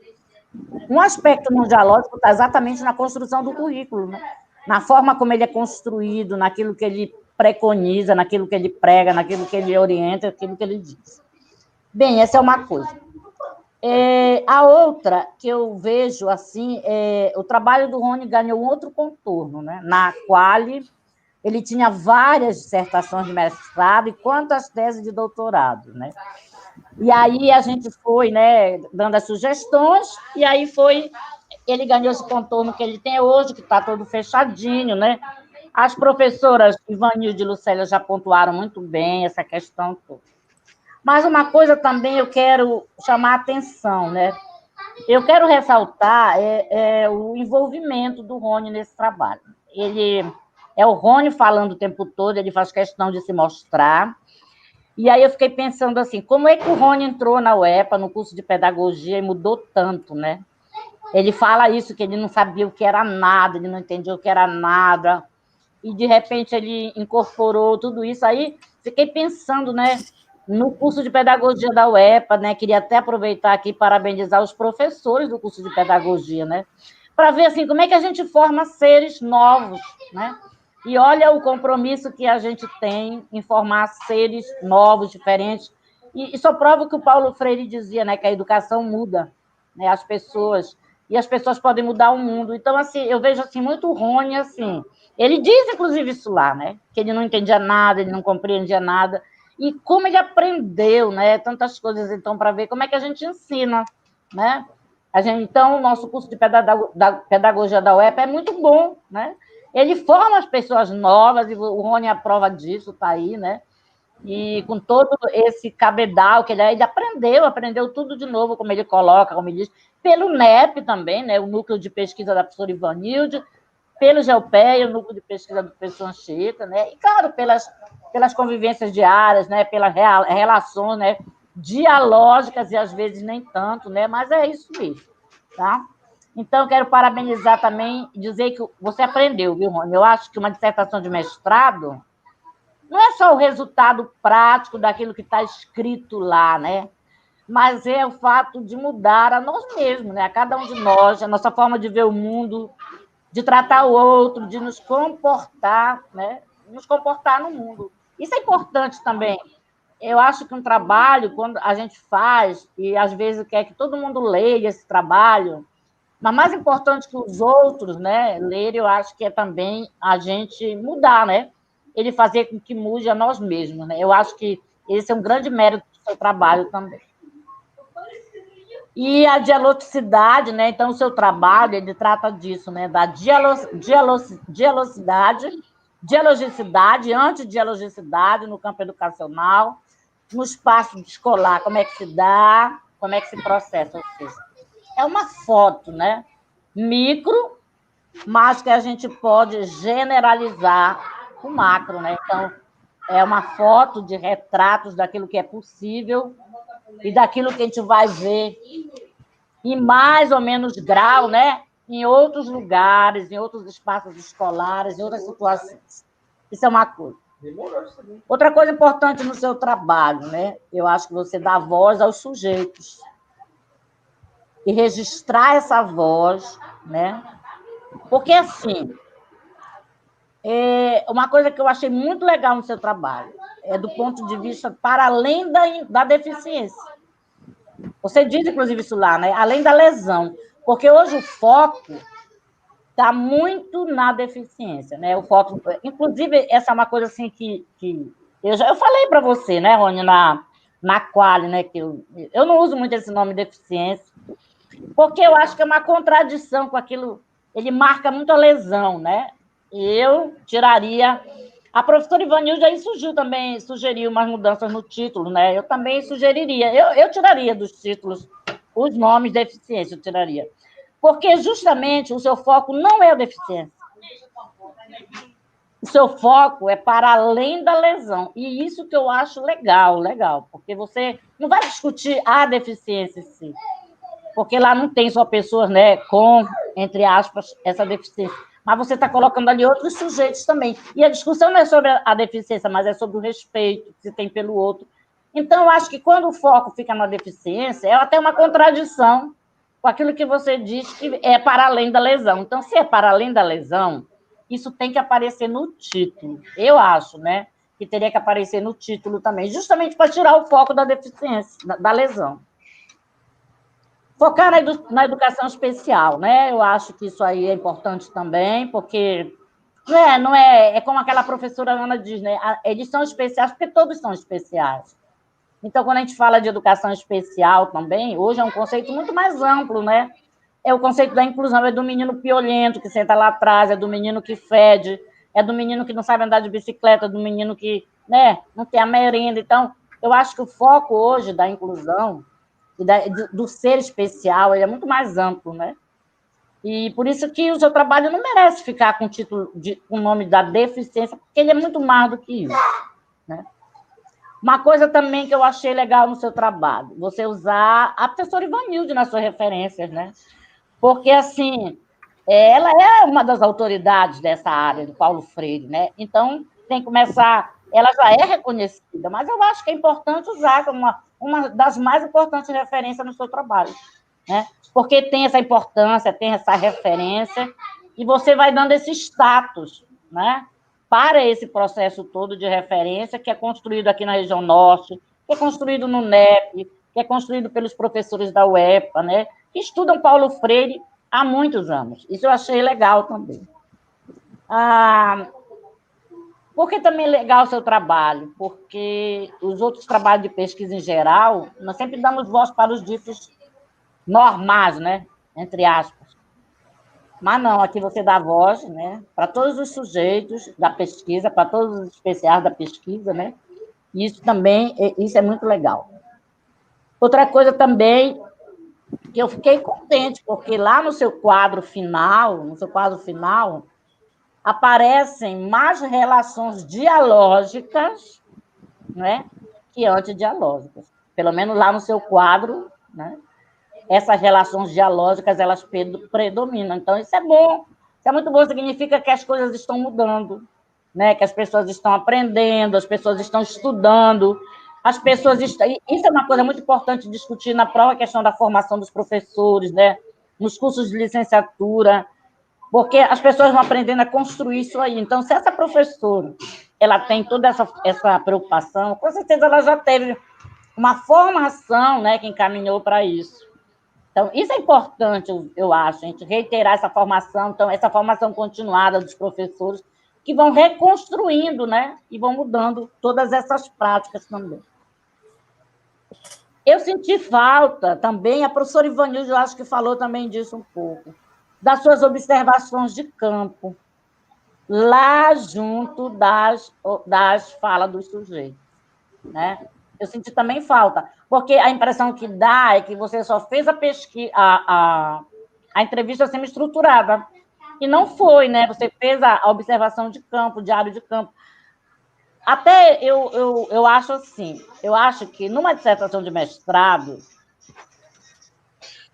[SPEAKER 5] um aspecto não dialógico está exatamente na construção do currículo, né, na forma como ele é construído, naquilo que ele preconiza, naquilo que ele prega, naquilo que ele orienta, naquilo que ele diz. Bem, essa é uma coisa. A outra que eu vejo, assim, o trabalho do Rony ganhou outro contorno, né? Na qual ele tinha várias dissertações de mestrado e quantas teses de doutorado, né? E aí a gente foi, né, dando as sugestões, e aí ele ganhou esse contorno que ele tem hoje, que está todo fechadinho, né? As professoras Ivanilde e Lucélia já pontuaram muito bem essa questão toda. Mas uma coisa também eu quero chamar a atenção, né? Eu quero ressaltar o envolvimento do Rony nesse trabalho. Ele é o Rony falando o tempo todo, ele faz questão de se mostrar. E aí eu fiquei pensando assim, como é que o Rony entrou na UEPA, no curso de pedagogia, e mudou tanto, né? Ele fala isso, que ele não sabia o que era nada, ele não entendia o que era nada, e de repente ele incorporou tudo isso. Aí fiquei pensando, né, no curso de pedagogia da UEPA, né, queria até aproveitar aqui e parabenizar os professores do curso de pedagogia, né, para ver assim, como é que a gente forma seres novos, né, e olha o compromisso que a gente tem em formar seres novos, diferentes, e só prova o que o Paulo Freire dizia, né, que a educação muda, né, as pessoas, e as pessoas podem mudar o mundo. Então, assim, eu vejo assim, muito Rony, assim, ele diz, inclusive, isso lá, né? Que ele não entendia nada, ele não compreendia nada. E como ele aprendeu, né? Tantas coisas, então, para ver como é que a gente ensina, né? Então, o nosso curso de pedagogia da UEPA é muito bom, né? Ele forma as pessoas novas, e o Rony é a prova disso, está aí, né? E com todo esse cabedal que ele aprendeu tudo de novo, como ele coloca, como ele diz, pelo NEP também, né? O Núcleo de Pesquisa da professora Ivanilde, pelo GEOPÉA, o Núcleo de Pesquisa do Professor Anchieta, né? E, claro, pelas convivências diárias, né? Pelas relações, né? Dialógicas e, às vezes, nem tanto, né? Mas é isso mesmo, tá? Então, quero parabenizar também e dizer que você aprendeu, viu, Rony? Eu acho que uma dissertação de mestrado não é só o resultado prático daquilo que está escrito lá, né? Mas é o fato de mudar a nós mesmos, né? A cada um de nós, a nossa forma de ver o mundo, de tratar o outro, de nos comportar, né? Nos comportar no mundo. Isso é importante também. Eu acho que um trabalho, quando a gente faz, e às vezes quer que todo mundo leia esse trabalho, mas mais importante que os outros, né, lerem, eu acho que é também a gente mudar, né? Ele fazer com que mude a nós mesmos, né? Eu acho que esse é um grande mérito do seu trabalho também. E a dialogicidade, né? Então, o seu trabalho, ele trata disso, né? Da dialogicidade, antidialogicidade no campo educacional, no espaço escolar, como é que se dá, como é que se processa. Ou seja, é uma foto, né? Micro, mas que a gente pode generalizar o macro, né? Então, é uma foto de retratos daquilo que é possível e daquilo que a gente vai ver em mais ou menos grau, né? Em outros lugares, em outros espaços escolares, em outras situações. Isso é uma coisa. Outra coisa importante no seu trabalho, né? Eu acho que você dá voz aos sujeitos. E registrar essa voz, né? Porque, assim, uma coisa que eu achei muito legal no seu trabalho é do ponto de vista para além da deficiência. Você diz, inclusive, isso lá, né? Além da lesão. Porque hoje o foco está muito na deficiência, né? O foco, inclusive, essa é uma coisa assim que eu falei para você, né, Rony, na Quali, né? Que eu não uso muito esse nome deficiência, porque eu acho que é uma contradição com aquilo, ele marca muito a lesão, né? Eu tiraria. A professora Ivanilda aí sugeriu umas mudanças no título, né? Eu também sugeriria, eu tiraria dos títulos os nomes de deficiência, eu tiraria. Porque justamente o seu foco não é a deficiência. O seu foco é para além da lesão. E isso que eu acho legal, porque você não vai discutir a deficiência em si. Porque lá não tem só pessoas, né, com, entre aspas, essa deficiência. Mas você está colocando ali outros sujeitos também. E a discussão não é sobre a deficiência, mas é sobre o respeito que se tem pelo outro. Então, eu acho que quando o foco fica na deficiência, é até uma contradição com aquilo que você diz que é para além da lesão. Então, se é para além da lesão, isso tem que aparecer no título. Eu acho, né, que teria que aparecer no título também, justamente para tirar o foco da deficiência, da lesão. Focar na educação especial, né? Eu acho que isso aí é importante também, porque não é como aquela professora Ana diz, né? Eles são especiais porque todos são especiais. Então, quando a gente fala de educação especial também, hoje é um conceito muito mais amplo, né? É o conceito da inclusão, é do menino piolento que senta lá atrás, é do menino que fede, é do menino que não sabe andar de bicicleta, é do menino que, né, não tem a merenda. Então, eu acho que o foco hoje da inclusão e do ser especial, ele é muito mais amplo, né? E por isso que o seu trabalho não merece ficar com o título, com o nome da deficiência, porque ele é muito mais do que isso, né? Uma coisa também que eu achei legal no seu trabalho, você usar a professora Ivanilde nas suas referências, né? Porque, assim, ela é uma das autoridades dessa área, do Paulo Freire, né? Então, tem que começar... Ela já é reconhecida, mas eu acho que é importante usar como uma das mais importantes referências no seu trabalho, né? Porque tem essa importância, tem essa referência, e você vai dando esse status, né, para esse processo todo de referência que é construído aqui na região norte, que é construído no NEP, que é construído pelos professores da UEPA, né, que estudam Paulo Freire há muitos anos. Isso eu achei legal também. Por que também é legal o seu trabalho? Porque os outros trabalhos de pesquisa em geral, nós sempre damos voz para os ditos normais, né? Entre aspas. Mas não, aqui você dá voz, né, para todos os sujeitos da pesquisa, para todos os especiais da pesquisa, né? E isso também, isso é muito legal. Outra coisa também que eu fiquei contente, porque lá no seu quadro final, aparecem mais relações dialógicas, né, que antidialógicas. Pelo menos lá no seu quadro, né, essas relações dialógicas, elas predominam. Então, isso é bom. Isso é muito bom, significa que as coisas estão mudando, né, que as pessoas estão aprendendo, as pessoas estão estudando, as pessoas estão... Isso é uma coisa muito importante discutir na própria questão da formação dos professores, né, nos cursos de licenciatura, porque as pessoas vão aprendendo a construir isso aí. Então, se essa professora ela tem toda essa preocupação, com certeza ela já teve uma formação, né, que encaminhou para isso. Então, isso é importante, eu acho, a gente reiterar essa formação, então, essa formação continuada dos professores, que vão reconstruindo, né, e vão mudando todas essas práticas também. Eu senti falta também, a professora Ivanilde, eu acho que falou também disso um pouco, das suas observações de campo, lá junto das falas dos sujeitos, né? Eu senti também falta, porque a impressão que dá é que você só fez a pesquisa, a entrevista semi-estruturada, e não foi, né? Você fez a observação de campo, o diário de campo. Até eu acho assim, eu acho que numa dissertação de mestrado,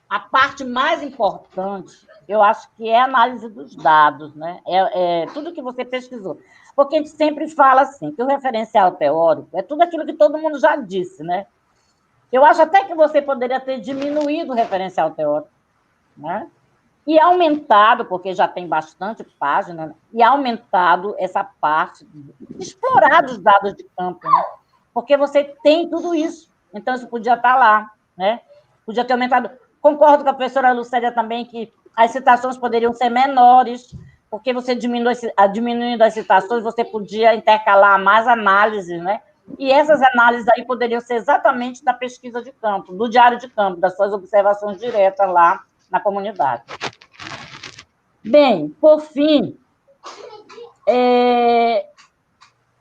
[SPEAKER 5] a parte mais importante, eu acho que é a análise dos dados, né? É tudo que você pesquisou. Porque a gente sempre fala assim, que o referencial teórico é tudo aquilo que todo mundo já disse, né? Eu acho até que você poderia ter diminuído o referencial teórico, né? E aumentado, porque já tem bastante página, né? E aumentado essa parte de explorar os dados de campo, né? Porque você tem tudo isso. Então, isso podia estar lá, né? Podia ter aumentado. Concordo com a professora Lucélia também que as citações poderiam ser menores, porque você diminuindo as citações, você podia intercalar mais análises, né? E essas análises aí poderiam ser exatamente da pesquisa de campo, do diário de campo, das suas observações diretas lá na comunidade. Bem, por fim,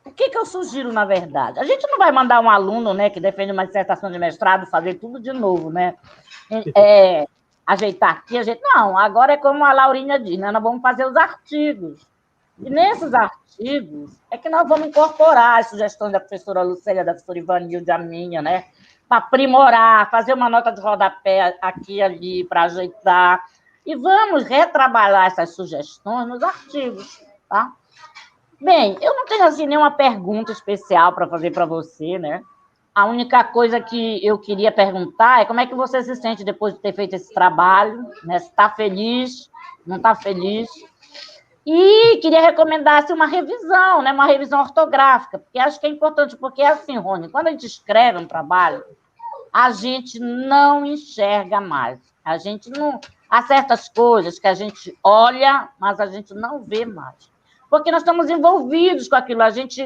[SPEAKER 5] o que eu sugiro, na verdade? A gente não vai mandar um aluno, né, que defende uma dissertação de mestrado fazer tudo de novo, né? Ajeitar aqui, Não, agora é como a Laurinha diz, né? Nós vamos fazer os artigos. E nesses artigos é que nós vamos incorporar as sugestões da professora Lucélia, da professora Ivanilde, a minha, né? Para aprimorar, fazer uma nota de rodapé aqui e ali, para ajeitar. E vamos retrabalhar essas sugestões nos artigos, tá? Bem, eu não tenho, assim, nenhuma pergunta especial para fazer para você, né? A única coisa que eu queria perguntar é como é que você se sente depois de ter feito esse trabalho, né? Se está feliz, não está feliz. E queria recomendar assim, uma revisão, né? Uma revisão ortográfica, porque acho que é importante, porque é assim, Rony, quando a gente escreve um trabalho, a gente não enxerga mais. A gente não... Há certas coisas que a gente olha, mas a gente não vê mais. Porque nós estamos envolvidos com aquilo, a gente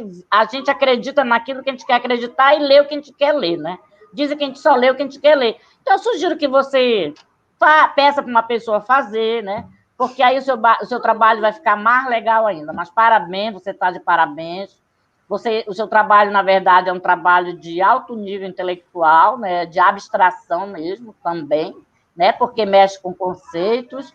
[SPEAKER 5] acredita naquilo que a gente quer acreditar e lê o que a gente quer ler, né? Dizem que a gente só lê o que a gente quer ler. Então, eu sugiro que você peça para uma pessoa fazer, né? Porque aí o seu trabalho vai ficar mais legal ainda. Mas parabéns, você está de parabéns. O seu trabalho, na verdade, é um trabalho de alto nível intelectual, né? De abstração mesmo também, né? Porque mexe com conceitos,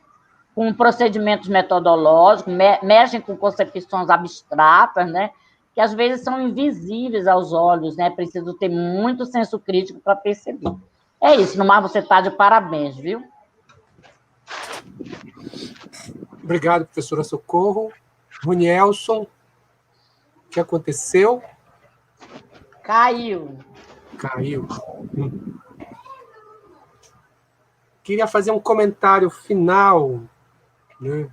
[SPEAKER 5] com procedimentos metodológicos, mexem com concepções abstratas, né? Que às vezes são invisíveis aos olhos, né? Preciso ter muito senso crítico para perceber. É isso, no mais você está de parabéns, viu?
[SPEAKER 2] Obrigado, professora Socorro. Ronielson, o que aconteceu?
[SPEAKER 5] Caiu.
[SPEAKER 2] Queria fazer um comentário final, né?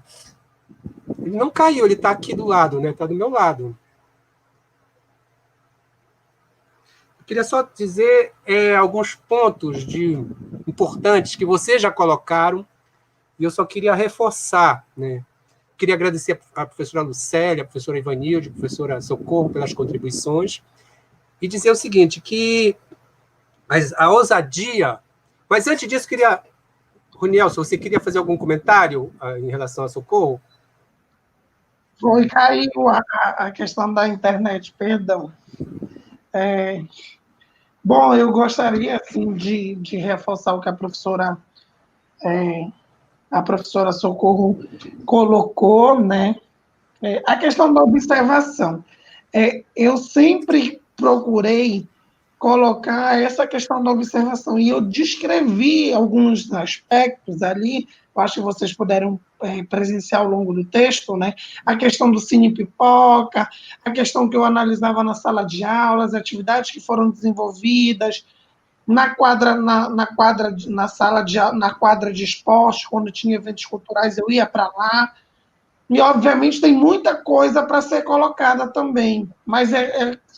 [SPEAKER 2] Ele não caiu, ele está aqui do lado, né? Está do meu lado. Eu queria só dizer alguns pontos importantes que vocês já colocaram, e eu só queria reforçar, né? Queria agradecer a professora Lucélia, a professora Ivanilde, a professora Socorro pelas contribuições, e dizer o seguinte, que a ousadia... Mas antes disso, queria... Ronielson, você queria fazer algum comentário em relação a Socorro?
[SPEAKER 1] Foi, caiu a questão da internet, perdão. Bom, eu gostaria, assim, de reforçar o que a professora Socorro colocou, né? A questão da observação. Eu sempre procurei colocar essa questão da observação, e eu descrevi alguns aspectos ali, eu acho que vocês puderam presenciar ao longo do texto, né? A questão do cine-pipoca, a questão que eu analisava na sala de aula, as atividades que foram desenvolvidas, na quadra, na quadra de esporte, quando tinha eventos culturais, eu ia para lá. E, obviamente, tem muita coisa para ser colocada também, mas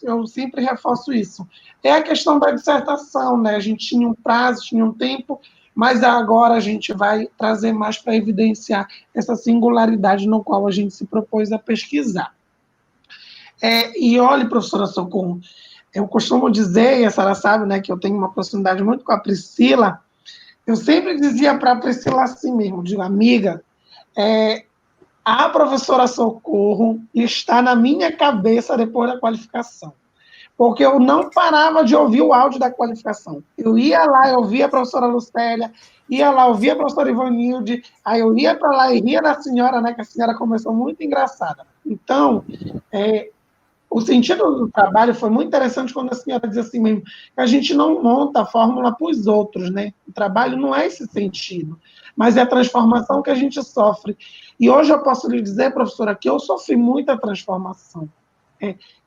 [SPEAKER 1] eu sempre reforço isso. É a questão da dissertação, né? A gente tinha um prazo, tinha um tempo, mas agora a gente vai trazer mais para evidenciar essa singularidade no qual a gente se propôs a pesquisar. E olhe, professora Socorro, eu costumo dizer, e a senhora sabe, né, que eu tenho uma proximidade muito com a Priscila, eu sempre dizia para a Priscila assim mesmo, digo, amiga, a professora Socorro está na minha cabeça depois da qualificação, porque eu não parava de ouvir o áudio da qualificação. Eu ia lá, eu ouvia a professora Lucélia, ia lá, ouvia a professora Ivanilde, aí eu ia para lá e ria da senhora, né, que a senhora começou muito engraçada. Então, o sentido do trabalho foi muito interessante quando a senhora diz assim mesmo, que a gente não monta a fórmula para os outros, né? O trabalho não é esse sentido, mas é a transformação que a gente sofre. E hoje eu posso lhe dizer, professora, que eu sofri muita transformação.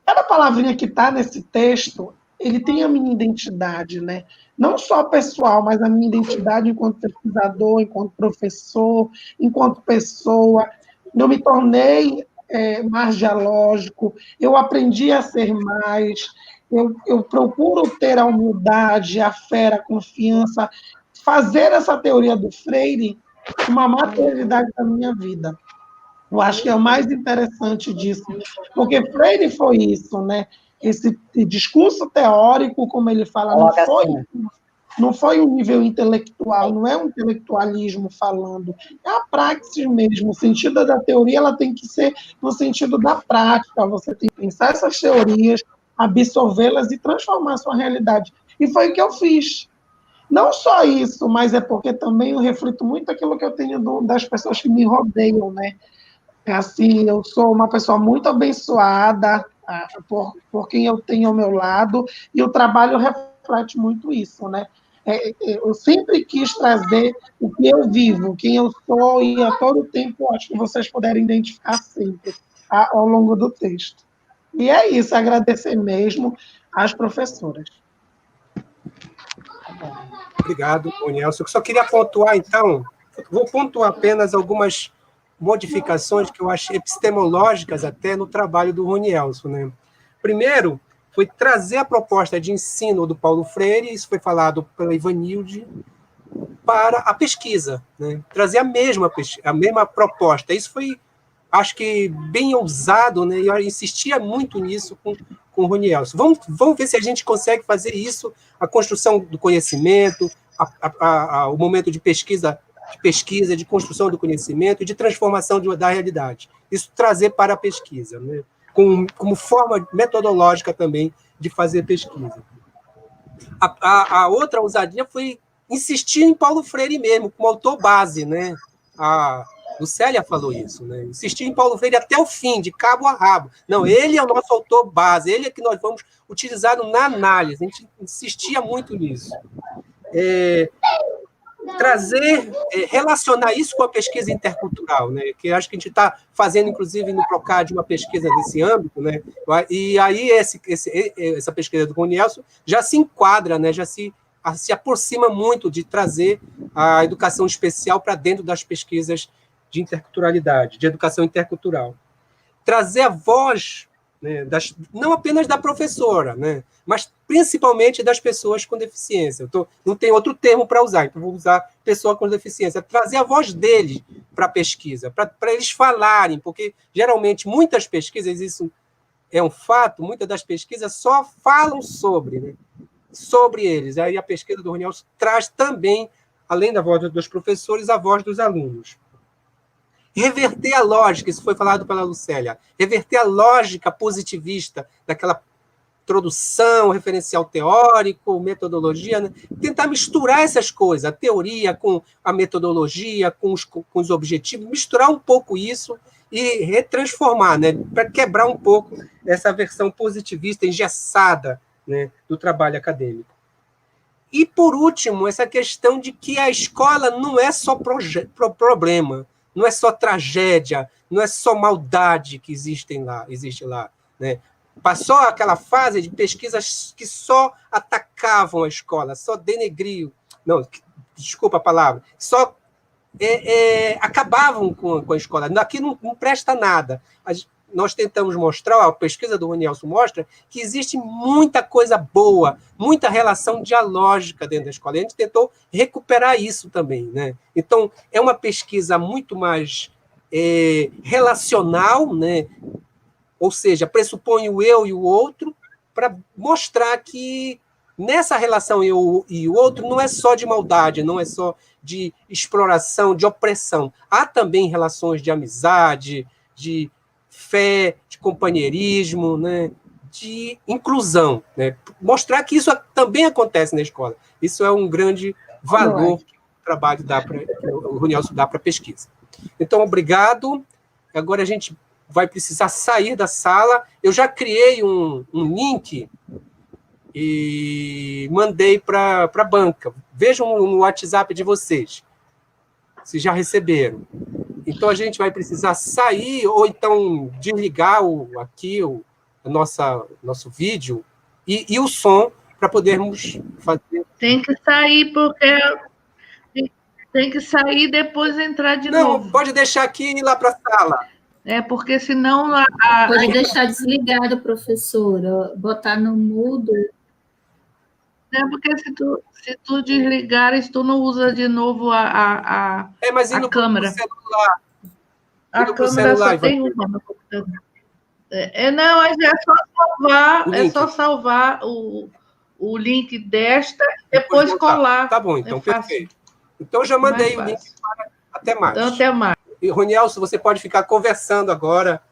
[SPEAKER 1] Cada palavrinha que está nesse texto, ele tem a minha identidade, né? Não só pessoal, mas a minha identidade enquanto pesquisador, enquanto professor, enquanto pessoa. Eu me tornei mais dialógico, eu aprendi a ser mais, eu procuro ter a humildade, a fé, a confiança, fazer essa teoria do Freire uma materialidade da minha vida. Eu acho que é o mais interessante disso, porque Freire foi isso, né? Esse discurso teórico, como ele fala, não foi um nível intelectual, não é um intelectualismo falando, é a praxis mesmo. O sentido da teoria ela tem que ser no sentido da prática, você tem que pensar essas teorias, absorvê-las e transformar a sua realidade. E foi o que eu fiz. Não só isso, mas é porque também eu reflito muito aquilo que eu tenho das pessoas que me rodeiam, né? Assim, eu sou uma pessoa muito abençoada por quem eu tenho ao meu lado, e o trabalho reflete muito isso, né? Eu sempre quis trazer o que eu vivo, quem eu sou, e a todo tempo acho que vocês puderem identificar sempre ao longo do texto. E é isso, agradecer mesmo às professoras.
[SPEAKER 2] Obrigado, Nelson. Eu só queria pontuar, então, vou pontuar apenas algumas modificações que eu achei epistemológicas até no trabalho do Ronielson, né? Primeiro, foi trazer a proposta de ensino do Paulo Freire, isso foi falado pela Ivanilde, para a pesquisa, né? Trazer a mesma proposta. Isso foi, acho que, bem ousado, né? E eu insistia muito nisso com o Ronielson. Vamos ver se a gente consegue fazer isso, a construção do conhecimento, o momento de pesquisa, de construção do conhecimento e de transformação da realidade. Isso trazer para a pesquisa, né? Como forma metodológica também de fazer pesquisa. A outra ousadia foi insistir em Paulo Freire mesmo, como autor base, né? A Lucélia falou isso, né? Insistir em Paulo Freire até o fim, de cabo a rabo. Não, ele é o nosso autor base, ele é que nós vamos utilizar na análise. A gente insistia muito nisso. Relacionar isso com a pesquisa intercultural, né? Que acho que a gente está fazendo, inclusive, no Procad, uma pesquisa nesse âmbito, né? E aí essa pesquisa do Ronielson já se enquadra, né? Já se aproxima muito de trazer a educação especial para dentro das pesquisas de interculturalidade, de educação intercultural. Trazer a voz, né, não apenas da professora, né, mas principalmente das pessoas com deficiência. Não tem outro termo para usar, então vou usar pessoa com deficiência. Trazer a voz deles para a pesquisa, para eles falarem, porque geralmente muitas pesquisas, isso é um fato, muitas das pesquisas só falam sobre eles. Aí a pesquisa do Ronielson traz também, além da voz dos professores, a voz dos alunos. Reverter a lógica, isso foi falado pela Lucélia, reverter a lógica positivista daquela introdução, referencial teórico, metodologia, né? Tentar misturar essas coisas, a teoria com a metodologia, com os objetivos, misturar um pouco isso e retransformar, né? Para quebrar um pouco essa versão positivista, engessada, né, do trabalho acadêmico. E, por último, essa questão de que a escola não é só problema, não é só tragédia, não é só maldade que existe lá, né? Passou aquela fase de pesquisas que só atacavam a escola, só denegriam, não, desculpa a palavra, só acabavam com a escola. Aqui não presta nada. Nós tentamos mostrar, a pesquisa do Ronielson mostra, que existe muita coisa boa, muita relação dialógica dentro da escola. E a gente tentou recuperar isso também, né? Então, é uma pesquisa muito mais relacional, né? Ou seja, pressupõe o eu e o outro, para mostrar que nessa relação eu e o outro não é só de maldade, não é só de exploração, de opressão. Há também relações de amizade, de fé, de companheirismo, né, de inclusão, né? Mostrar que isso também acontece na escola. Isso é um grande valor que o trabalho o Ronielson dá para a pesquisa. Então, obrigado. Agora a gente vai precisar sair da sala. Eu já criei um link e mandei para a banca. Vejam no WhatsApp de vocês, se já receberam. Então, a gente vai precisar sair ou então desligar aqui o nosso vídeo e o som para podermos fazer.
[SPEAKER 3] Tem que sair, porque tem que sair e depois entrar de novo.
[SPEAKER 2] Não, pode deixar aqui e ir lá para a sala.
[SPEAKER 3] Porque senão...
[SPEAKER 4] Pode deixar desligado, professora, botar no mudo.
[SPEAKER 3] Porque se tu desligares, tu não usa de novo a
[SPEAKER 2] mas indo
[SPEAKER 3] câmera.
[SPEAKER 2] Pro celular.
[SPEAKER 3] A câmera só tem uma no computador. Não, mas é só salvar o link desta e depois colar.
[SPEAKER 2] Tá bom, então, perfeito. Então, eu já mandei o link para... Até mais.
[SPEAKER 3] Então, até mais.
[SPEAKER 2] E, Ronielson, você pode ficar conversando agora.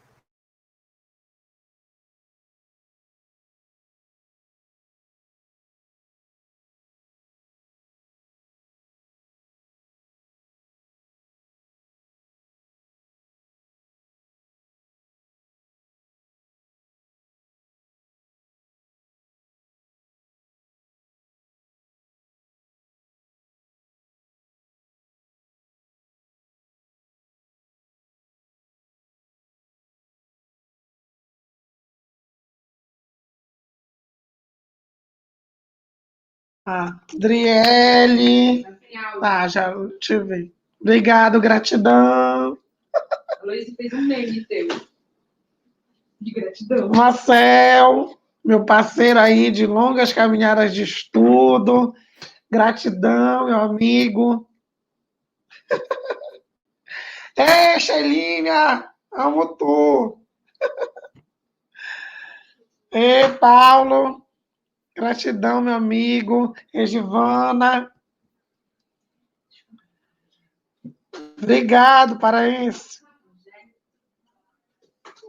[SPEAKER 1] Adriele. Já te vi. Obrigado, gratidão.
[SPEAKER 6] A Luísa fez um meme teu. De gratidão.
[SPEAKER 1] Marcel, meu parceiro aí de longas caminhadas de estudo. Gratidão, meu amigo. Ei, Sheilinha, amo tu. Ei, Paulo. Gratidão, meu amigo. Regivana. Obrigado, paraense.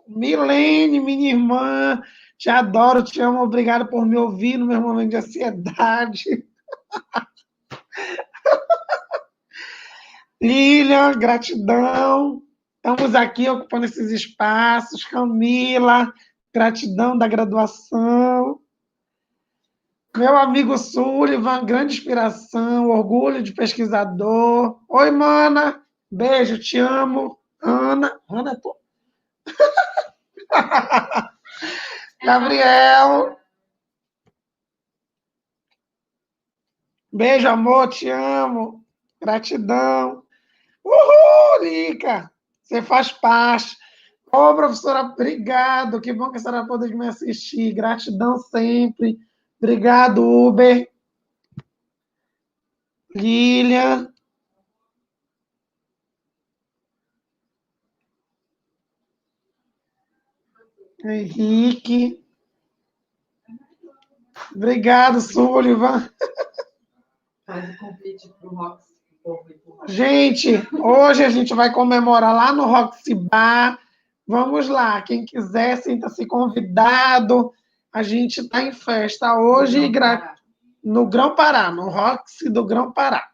[SPEAKER 1] Milene, minha irmã. Te adoro, te amo. Obrigado por me ouvir no meu momento de ansiedade. Lilian, gratidão. Estamos aqui ocupando esses espaços. Camila, gratidão da graduação. Meu amigo Sullivan, grande inspiração, orgulho de pesquisador. Oi, mana. Beijo, te amo. Ana, tô... Gabriel. Beijo, amor, te amo. Gratidão. Uhul, Lica. Você faz parte. Ô, professora, obrigado. Que bom que a senhora pôde me assistir. Gratidão sempre. Obrigado, Uber. Lilian. Henrique. Obrigado, Sullivan.
[SPEAKER 6] Faz o convite para o Roxy.
[SPEAKER 1] Gente, hoje a gente vai comemorar lá no Roxy Bar. Vamos lá, quem quiser, sinta-se convidado. A gente está em festa hoje no Grão-Pará, no Roxy do Grão-Pará.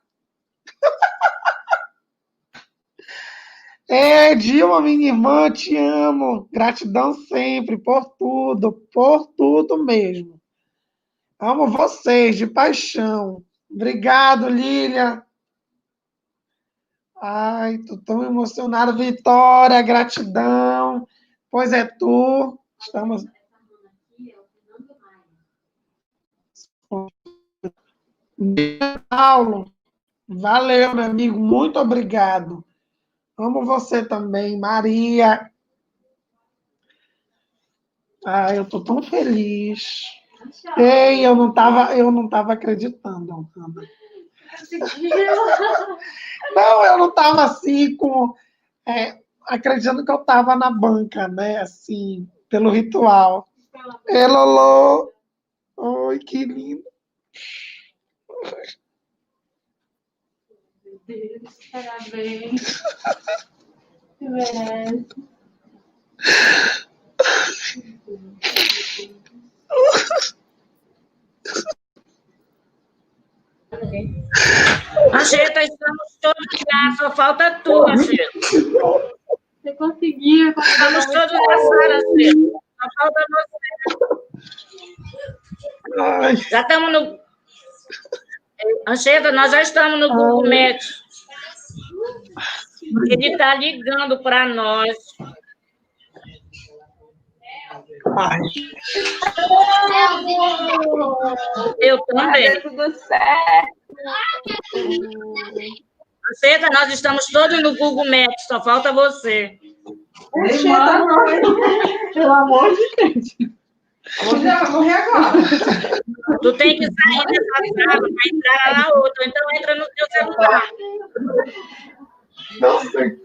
[SPEAKER 1] Dilma, minha irmã, te amo. Gratidão sempre por tudo mesmo. Amo vocês de paixão. Obrigado, Lília. Ai, tô tão emocionada. Vitória, gratidão. Pois é, tu. Estamos. Paulo, valeu, meu amigo. Muito obrigado. Amo você também, Maria. Ai, eu tô tão feliz. Ei, eu não tava acreditando, Ana. Não, eu não estava assim acreditando que eu estava na banca, né? Assim, pelo ritual. Ei, Lolo! Oi, que lindo!
[SPEAKER 6] Parabéns.
[SPEAKER 5] Anchieta, estamos todos lá, só falta tu, Anchieta.
[SPEAKER 6] Você conseguiu.
[SPEAKER 5] Estamos todos na sala, Anchieta. Só falta você.
[SPEAKER 1] Ai.
[SPEAKER 5] Já estamos no... Anchieta, nós já estamos no Google Meet. Ele está ligando para nós.
[SPEAKER 1] Ai.
[SPEAKER 5] Eu também.
[SPEAKER 6] Vai dar tudo certo.
[SPEAKER 5] Anchieta, nós estamos todos no Google Meet, só falta você.
[SPEAKER 6] Pelo amor de Deus. Vou morrer agora.
[SPEAKER 5] Tu tem que sair dessa sala para entrar na outra, então entra no teu celular.
[SPEAKER 1] Não sei.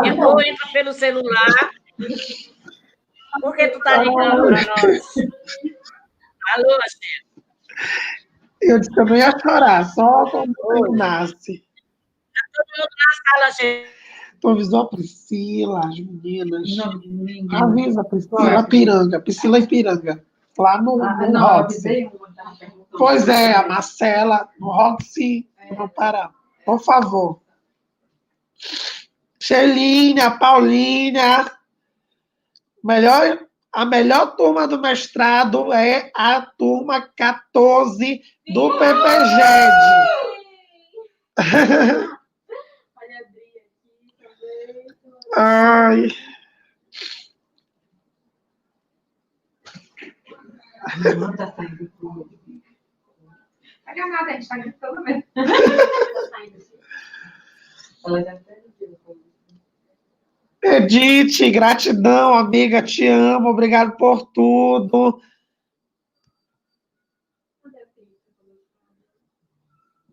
[SPEAKER 5] Entra pelo celular. Por que tu tá ligando para nós? Alô, Anchieta?
[SPEAKER 1] Eu disse que eu não ia chorar, só quando nasce.
[SPEAKER 5] Tá todo mundo na sala, Anchieta.
[SPEAKER 1] Tu avisou a Priscila, as meninas. Não, avisa a Priscila, Piranga, Priscila e Piranga. Lá no Roxy. Pois é, a Marcela, no Roxy, no Pará. Por favor. Shelinha, Paulinha. A melhor turma do mestrado é a turma 14 do PPGED. Ai.
[SPEAKER 6] Não tá saindo tudo. Não tá nada, a gente tá gritando mesmo. Ela já
[SPEAKER 1] Edith, gratidão, amiga, te amo, obrigado por tudo.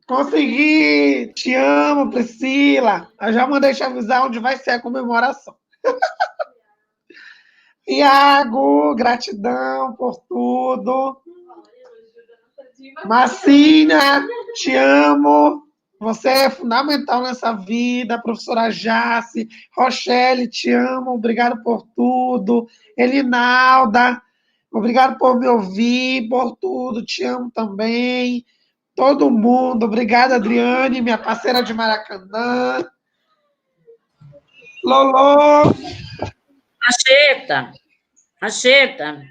[SPEAKER 1] Consegui, te amo, Priscila. Eu já mandei te avisar onde vai ser a comemoração. Iago, gratidão por tudo. Marcinha, te amo. Você é fundamental nessa vida. Professora Jace, Rochelle, te amo. Obrigado por tudo. Elinalda, obrigado por me ouvir, por tudo. Te amo também. Todo mundo. Obrigada, Adriane, minha parceira de Maracanã. Lolo.
[SPEAKER 5] Anchieta,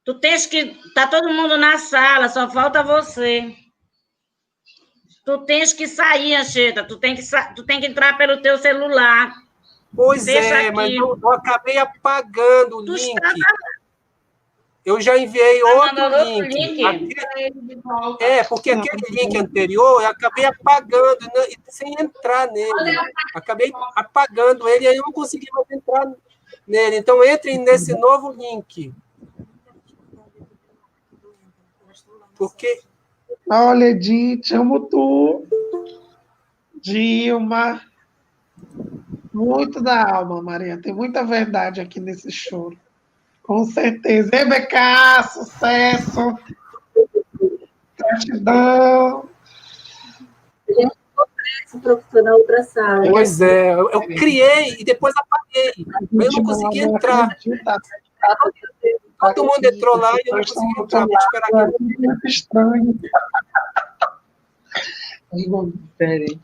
[SPEAKER 5] tu tens que... Tá todo mundo na sala, só falta você. Tu tens que sair, Anchieta. Tu tem que entrar pelo teu celular.
[SPEAKER 2] Pois
[SPEAKER 5] Deixa
[SPEAKER 2] é,
[SPEAKER 5] aqui.
[SPEAKER 2] mas eu acabei apagando o
[SPEAKER 5] Tu
[SPEAKER 2] link.
[SPEAKER 5] está...
[SPEAKER 2] Eu já enviei outro
[SPEAKER 5] mandando
[SPEAKER 2] link.
[SPEAKER 5] outro link?
[SPEAKER 2] Porque aquele link anterior eu acabei apagando, sem entrar nele. Acabei apagando ele e aí eu não consegui mais entrar nele. Então, entrem nesse novo link. Porque...
[SPEAKER 1] Olha, Edith, amo tu. Dilma. Muito da alma, Maria. Tem muita verdade aqui nesse choro. Com certeza. E BK, sucesso. Gratidão.
[SPEAKER 4] Professor, na outra sala.
[SPEAKER 2] Pois é, eu criei e depois apaguei. Eu não consegui entrar. Todo mundo entrou lá e eu não consegui entrar. Vou esperar aqui.
[SPEAKER 1] Muito estranho.
[SPEAKER 3] Peraí.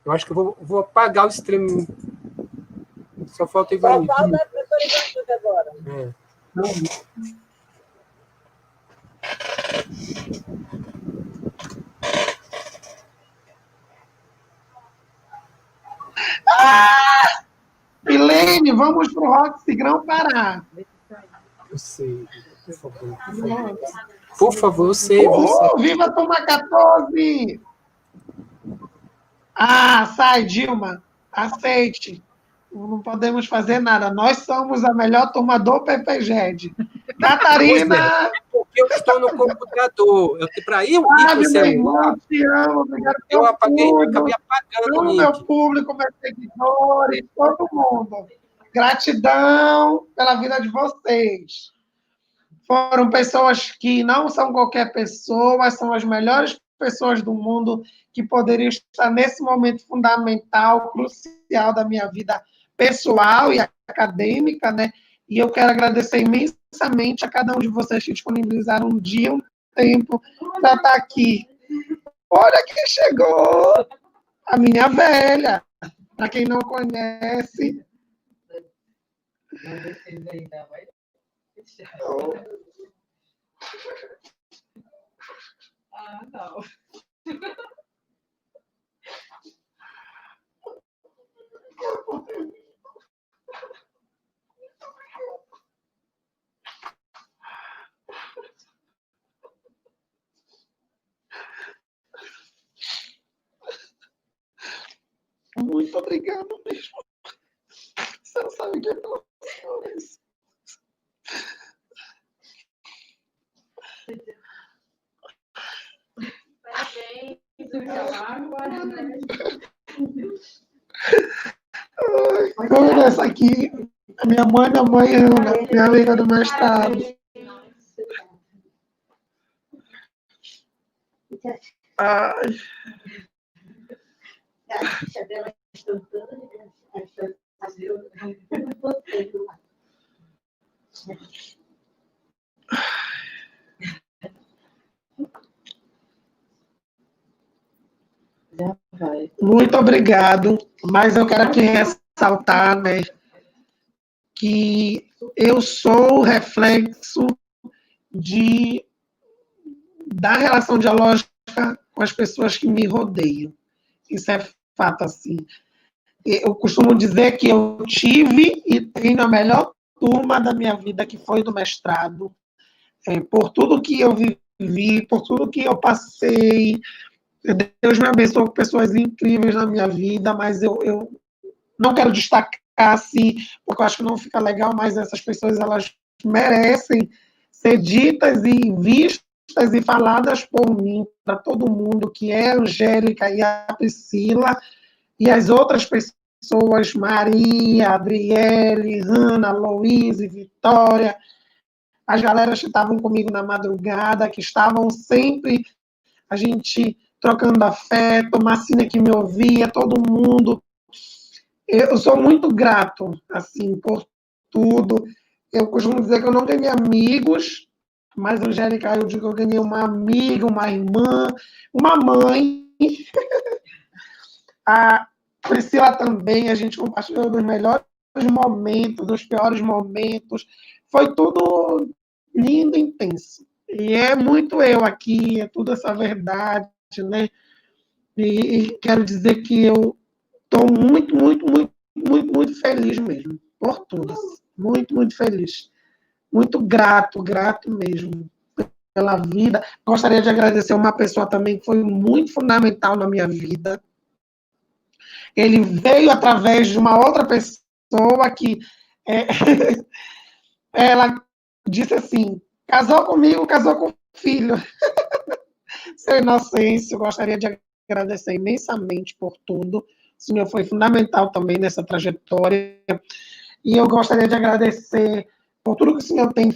[SPEAKER 2] Eu acho que eu vou apagar o stream. Só falta o Ivanildo. É.
[SPEAKER 1] Milene, vamos para o Roxy Grão-Pará.
[SPEAKER 2] Eu sei. Por favor. Por favor, eu sei.
[SPEAKER 1] Oh, viva Turma 14! Ah, sai, Dilma. Aceite. Não podemos fazer nada. Nós somos a melhor turma do PPGED. Catarina!
[SPEAKER 2] Porque eu estou no computador. Para ir
[SPEAKER 1] Meu
[SPEAKER 2] para o celular,
[SPEAKER 1] irmão, te amo. Obrigado
[SPEAKER 2] eu acabei
[SPEAKER 1] tudo.
[SPEAKER 2] apagando o
[SPEAKER 1] Todo
[SPEAKER 2] link.
[SPEAKER 1] meu público, meus seguidores, todo mundo. Gratidão pela vida de vocês. Foram pessoas que não são qualquer pessoa, são as melhores pessoas do mundo que poderiam estar nesse momento fundamental, crucial da minha vida pessoal e acadêmica, né? E eu quero agradecer imensamente a cada um de vocês que disponibilizaram um dia, um tempo para estar aqui. Olha quem chegou! A minha velha. Para quem não conhece.
[SPEAKER 6] Ah, não.
[SPEAKER 1] Muito obrigado mesmo. Você não sabe o que é pela isso. Olha essa aqui, a minha mãe Ana, minha amiga do mestrado. Ai. Muito obrigado, mas eu quero aqui ressaltar, né, que eu sou o reflexo da relação dialógica com as pessoas que me rodeiam. Isso é fato, assim. Eu costumo dizer que eu tive e tenho a melhor turma da minha vida, que foi do mestrado, por tudo que eu vivi, por tudo que eu passei. Deus me abençoou com pessoas incríveis na minha vida, mas eu não quero destacar, assim, porque eu acho que não fica legal, mas essas pessoas, elas merecem ser ditas e vistas e faladas por mim, para todo mundo, que é a Angélica e a Priscila, e as outras pessoas, Maria, Adriele, Ana, Louise, Vitória, as galeras que estavam comigo na madrugada, que estavam sempre, a gente trocando afeto, Marcina que me ouvia, todo mundo. Eu sou muito grato, assim, por tudo. Eu costumo dizer que eu não ganhei amigos, mas, Angélica, eu digo que eu ganhei uma amiga, uma irmã, uma mãe. A Priscila também, a gente compartilhou dos melhores momentos, dos piores momentos. Foi tudo lindo e intenso. E é muito eu aqui, é tudo essa verdade, né? E quero dizer que eu estou muito, muito, muito, muito, muito feliz mesmo, por tudo. Muito, muito feliz. Muito grato mesmo pela vida. Gostaria de agradecer uma pessoa também que foi muito fundamental na minha vida. Ele veio através de uma outra pessoa que ela disse assim, casou comigo, casou com o filho. Seu Inocêncio, gostaria de agradecer imensamente por tudo. O senhor foi fundamental também nessa trajetória. E eu gostaria de agradecer por tudo que o senhor tem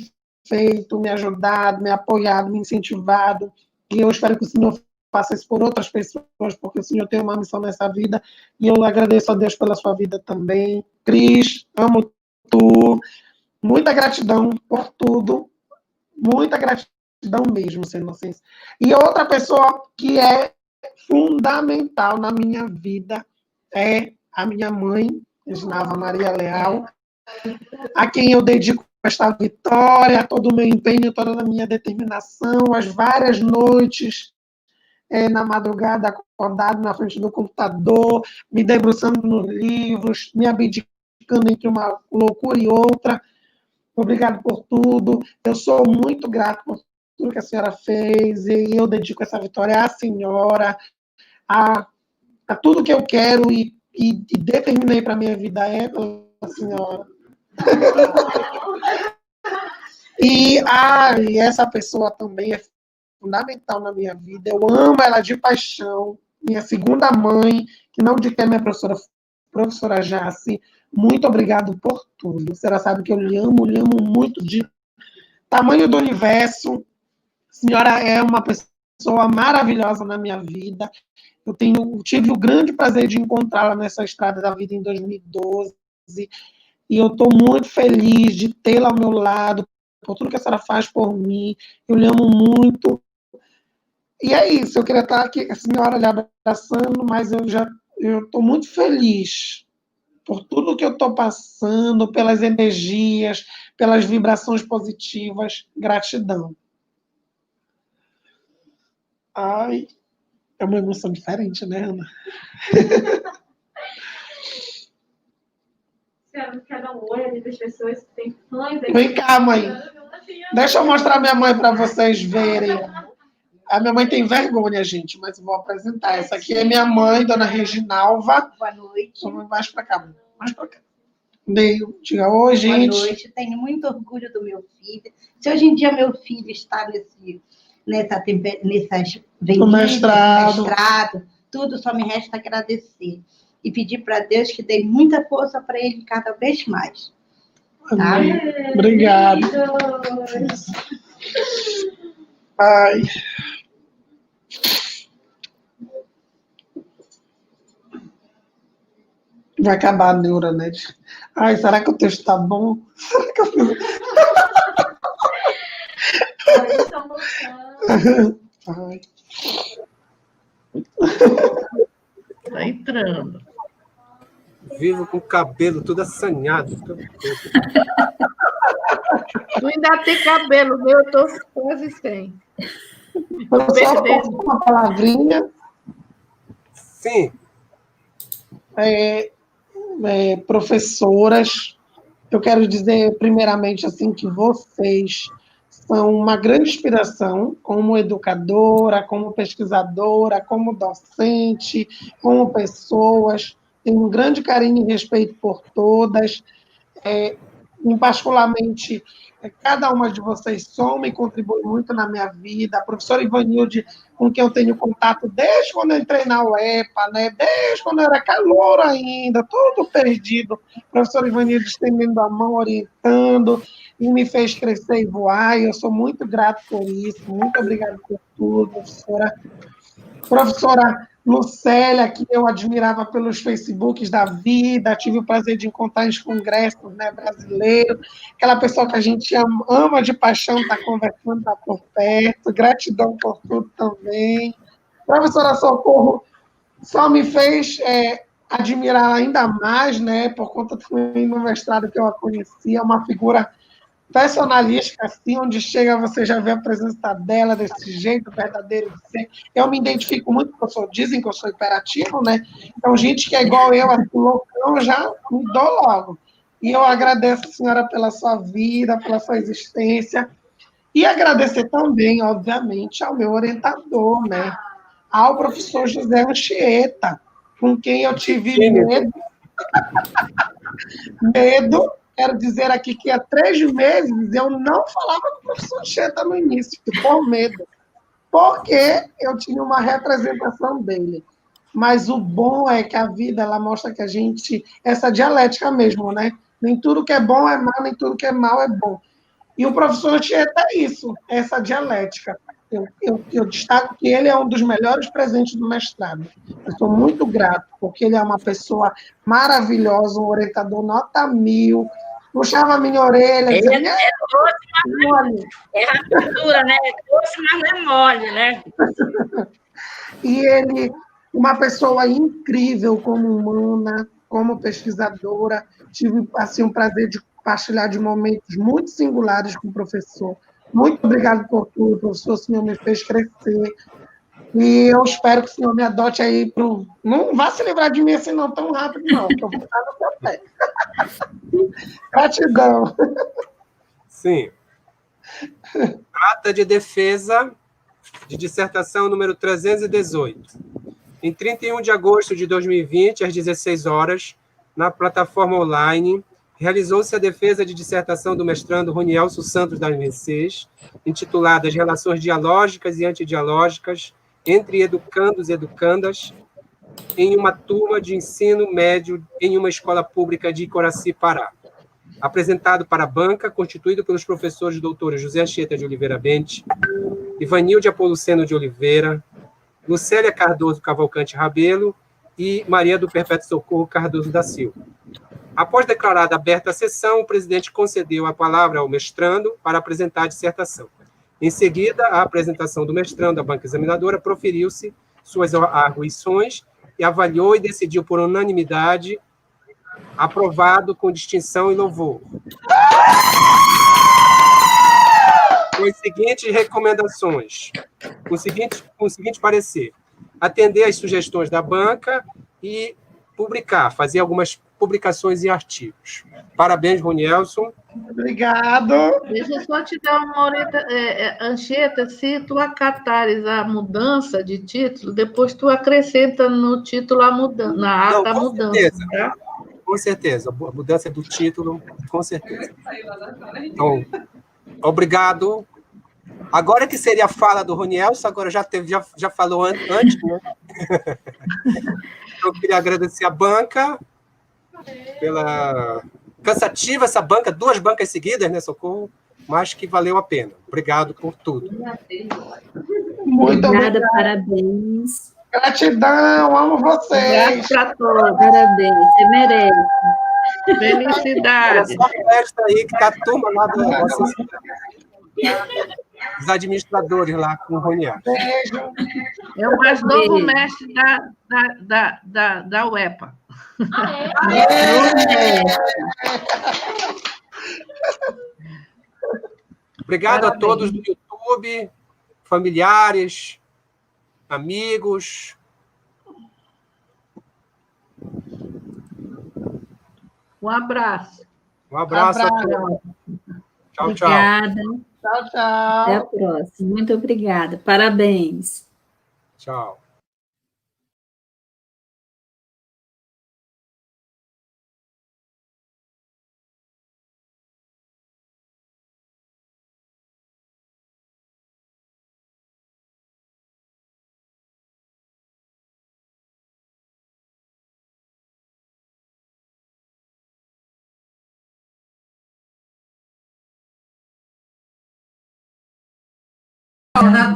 [SPEAKER 1] feito, me ajudado, me apoiado, me incentivado. E eu espero que o senhor faça isso por outras pessoas, porque o senhor tem uma missão nessa vida. E eu agradeço a Deus pela sua vida também. Cris, amo Muita gratidão por tudo. Muita gratidão mesmo, Sendo Inocência. E outra pessoa que é fundamental na minha vida é a minha mãe, Reginalva Maria Leal, a quem eu dedico esta vitória, todo o meu empenho, toda a minha determinação, as várias noites na madrugada, acordado na frente do computador, me debruçando nos livros, me abdicando entre uma loucura e outra. Obrigado por tudo. Eu sou muito grato por tudo que a senhora fez, e eu dedico essa vitória à senhora, a tudo que eu quero e determinei para a minha vida é a senhora. E essa pessoa também é fundamental na minha vida. Eu amo ela de paixão. Minha segunda mãe, que não de que é minha professora Jace. Muito obrigado por tudo. A senhora sabe que eu lhe amo muito de tamanho do universo. A senhora é uma pessoa maravilhosa na minha vida. Eu tive o grande prazer de encontrá-la nessa estrada da vida em 2012. E eu estou muito feliz de tê-la ao meu lado, por tudo que a senhora faz por mim. Eu lhe amo muito. E é isso, eu queria estar aqui, a senhora lhe abraçando, mas eu estou muito feliz por tudo que eu estou passando, pelas energias, pelas vibrações positivas. Gratidão. Ai, é uma emoção diferente, né, Ana?
[SPEAKER 6] Senhora, quer dar um oi ali das pessoas que têm fãs aqui?
[SPEAKER 1] Vem cá, mãe. Deixa eu mostrar minha mãe para vocês verem. A minha mãe tem vergonha, gente, mas eu vou apresentar. Essa aqui é minha mãe, dona Reginalva.
[SPEAKER 7] Boa noite.
[SPEAKER 1] Vamos mais para cá, mais para cá. Diga oi, gente.
[SPEAKER 7] Boa noite. Tenho muito orgulho do meu filho. Se hoje em dia meu filho está nessas mestrado, tudo, só me resta agradecer. E pedir para Deus que dê muita força para ele cada vez mais. Tá?
[SPEAKER 1] Obrigado. Ai. Vai acabar a neura, né? Ai, será que o texto tá bom? Será que eu fiz... Ai.
[SPEAKER 3] Tá entrando.
[SPEAKER 2] Vivo com o cabelo todo assanhado.
[SPEAKER 3] Tu ainda tem cabelo, meu, eu tô quase sem.
[SPEAKER 1] Só uma palavrinha.
[SPEAKER 2] Sim.
[SPEAKER 1] Professoras, eu quero dizer primeiramente assim que vocês são uma grande inspiração como educadora, como pesquisadora, como docente, como pessoas. Tenho um grande carinho e respeito por todas. Particularmente, cada uma de vocês soma e contribui muito na minha vida. A professora Ivanilde, com quem eu tenho contato desde quando eu entrei na UEPA, né? Desde quando eu era calouro ainda, tudo perdido. A professora Ivanilde estendendo a mão, orientando, e me fez crescer e voar, e eu sou muito grato por isso. Muito obrigada por tudo, professora. Professora Lucélia, que eu admirava pelos Facebooks da vida, tive o prazer de encontrar em congressos, né, brasileiros, aquela pessoa que a gente ama de paixão, está conversando, está por perto, gratidão por tudo também. Professora Socorro só me fez admirar ainda mais, né, por conta também no mestrado que eu a conhecia, uma figura personalística, assim, onde chega você já vê a presença dela desse jeito verdadeiro de ser. Eu me identifico muito, porque dizem que eu sou hiperativo, né? Então, gente que é igual eu, assim, loucão, já me dou logo. E eu agradeço a senhora pela sua vida, pela sua existência, e agradecer também, obviamente, ao meu orientador, né? Ao professor José Anchieta, com quem eu tive medo. Quero dizer aqui que há 3 meses eu não falava com o professor Anchieta no início, por medo, porque eu tinha uma representação dele. Mas o bom é que a vida ela mostra que a gente, essa dialética mesmo, né? Nem tudo que é bom é mal, nem tudo que é mal é bom. E o professor Anchieta é isso, essa dialética. Eu destaco que ele é um dos melhores presentes do mestrado. Eu sou muito grato, porque ele é uma pessoa maravilhosa, um orientador nota 1000, puxava a minha orelha.
[SPEAKER 5] Ele
[SPEAKER 1] Dizia,
[SPEAKER 5] é doce, mas não é mole. É rapadura, né? É doce, mas não é mole, né?
[SPEAKER 1] e ele, uma pessoa incrível como humana, como pesquisadora, tive assim, um prazer de compartilhar de momentos muito singulares com o professor. Muito obrigado por tudo, professor, o senhor me fez crescer. E eu espero que o senhor me adote aí pro. Não vá se livrar de mim assim não tão rápido, não, que eu vou estar no seu pé. Gratidão.
[SPEAKER 2] Sim. Ata de defesa de dissertação número 318. Em 31 de agosto de 2020, às 16 horas, na plataforma online, realizou-se a defesa de dissertação do mestrando Ronielso Santos das Mercês, intitulada As Relações Dialógicas e Antidialógicas entre Educandos e Educandas em uma turma de ensino médio em uma escola pública de Icoraci, Pará. Apresentado para a banca, constituído pelos professores doutores José Anchieta de Oliveira Bente, Ivanilde Apoluceno de Oliveira, Lucélia Cardoso Cavalcante Rabelo e Maria do Perpétuo Socorro Cardoso da Silva. Após declarada aberta a sessão, o presidente concedeu a palavra ao mestrando para apresentar a dissertação. Em seguida, a apresentação do mestrando à banca examinadora proferiu-se suas arguições e avaliou e decidiu por unanimidade aprovado com distinção e louvor. Com as seguintes recomendações, com o seguinte parecer: atender às sugestões da banca e publicar, fazer algumas publicações e artigos. Parabéns, Ronielson.
[SPEAKER 1] Obrigado.
[SPEAKER 3] Deixa eu só te dar uma orientação, Anchieta, se tu acatares a mudança de título, depois tu acrescenta no título a mudança, na ata a mudança.
[SPEAKER 2] Certeza.
[SPEAKER 3] Tá?
[SPEAKER 2] Com certeza, a mudança do título, com certeza. Então, obrigado. Agora que seria a fala do Ronielson, agora já falou antes, né? Eu queria agradecer a banca pela cansativa essa banca, 2 bancas seguidas, né, Socorro? Mas que valeu a pena. Obrigado por tudo.
[SPEAKER 1] Muito
[SPEAKER 4] Obrigada,
[SPEAKER 1] obrigado.
[SPEAKER 4] parabéns.
[SPEAKER 1] Gratidão, amo vocês.
[SPEAKER 3] Abraço para todos.
[SPEAKER 4] Parabéns, você merece.
[SPEAKER 2] Olha
[SPEAKER 3] Felicidade.
[SPEAKER 2] só a festa aí, que tá a turma lá da nossa cidade. Os administradores lá com o Roniel.
[SPEAKER 1] Beijo.
[SPEAKER 3] É o mais novo
[SPEAKER 4] Beijo.
[SPEAKER 3] mestre da UEPA.
[SPEAKER 2] Obrigado
[SPEAKER 3] Parabéns.
[SPEAKER 2] a todos do YouTube, familiares, amigos.
[SPEAKER 3] Um abraço.
[SPEAKER 2] Um abraço a
[SPEAKER 1] Abraço.
[SPEAKER 2] todos. Tchau, tchau.
[SPEAKER 4] Obrigada.
[SPEAKER 1] Tchau,
[SPEAKER 4] Até a
[SPEAKER 1] tchau.
[SPEAKER 4] próxima. Muito obrigada. Parabéns.
[SPEAKER 2] Tchau.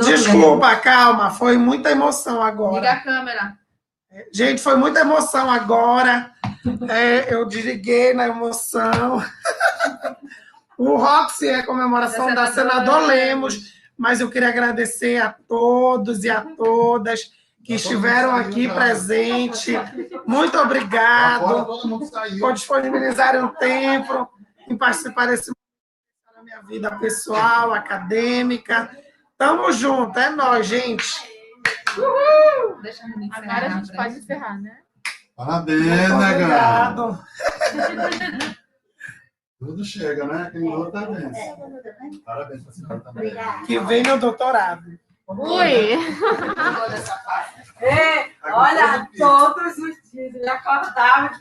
[SPEAKER 1] Desculpa, calma, foi muita emoção agora.
[SPEAKER 6] Liga a câmera.
[SPEAKER 1] Gente, foi muita emoção agora. Eu desliguei na emoção. O Roxy é comemoração da Senador Lemos, mas eu queria agradecer a todos e a todas que estiveram aqui presentes. Muito obrigado por disponibilizarem um tempo em participar desse momento da minha vida pessoal, acadêmica. Tamo junto, é nóis, gente.
[SPEAKER 6] Agora a gente pode encerrar, né?
[SPEAKER 8] Parabéns,
[SPEAKER 1] Muito
[SPEAKER 8] né, cara?
[SPEAKER 1] obrigado.
[SPEAKER 8] Tudo chega, né? Quem luta tá vendo. Parabéns pra senhora também.
[SPEAKER 1] Que vem meu doutorado.
[SPEAKER 6] Ui!
[SPEAKER 8] Olha, todos os dias ele acordava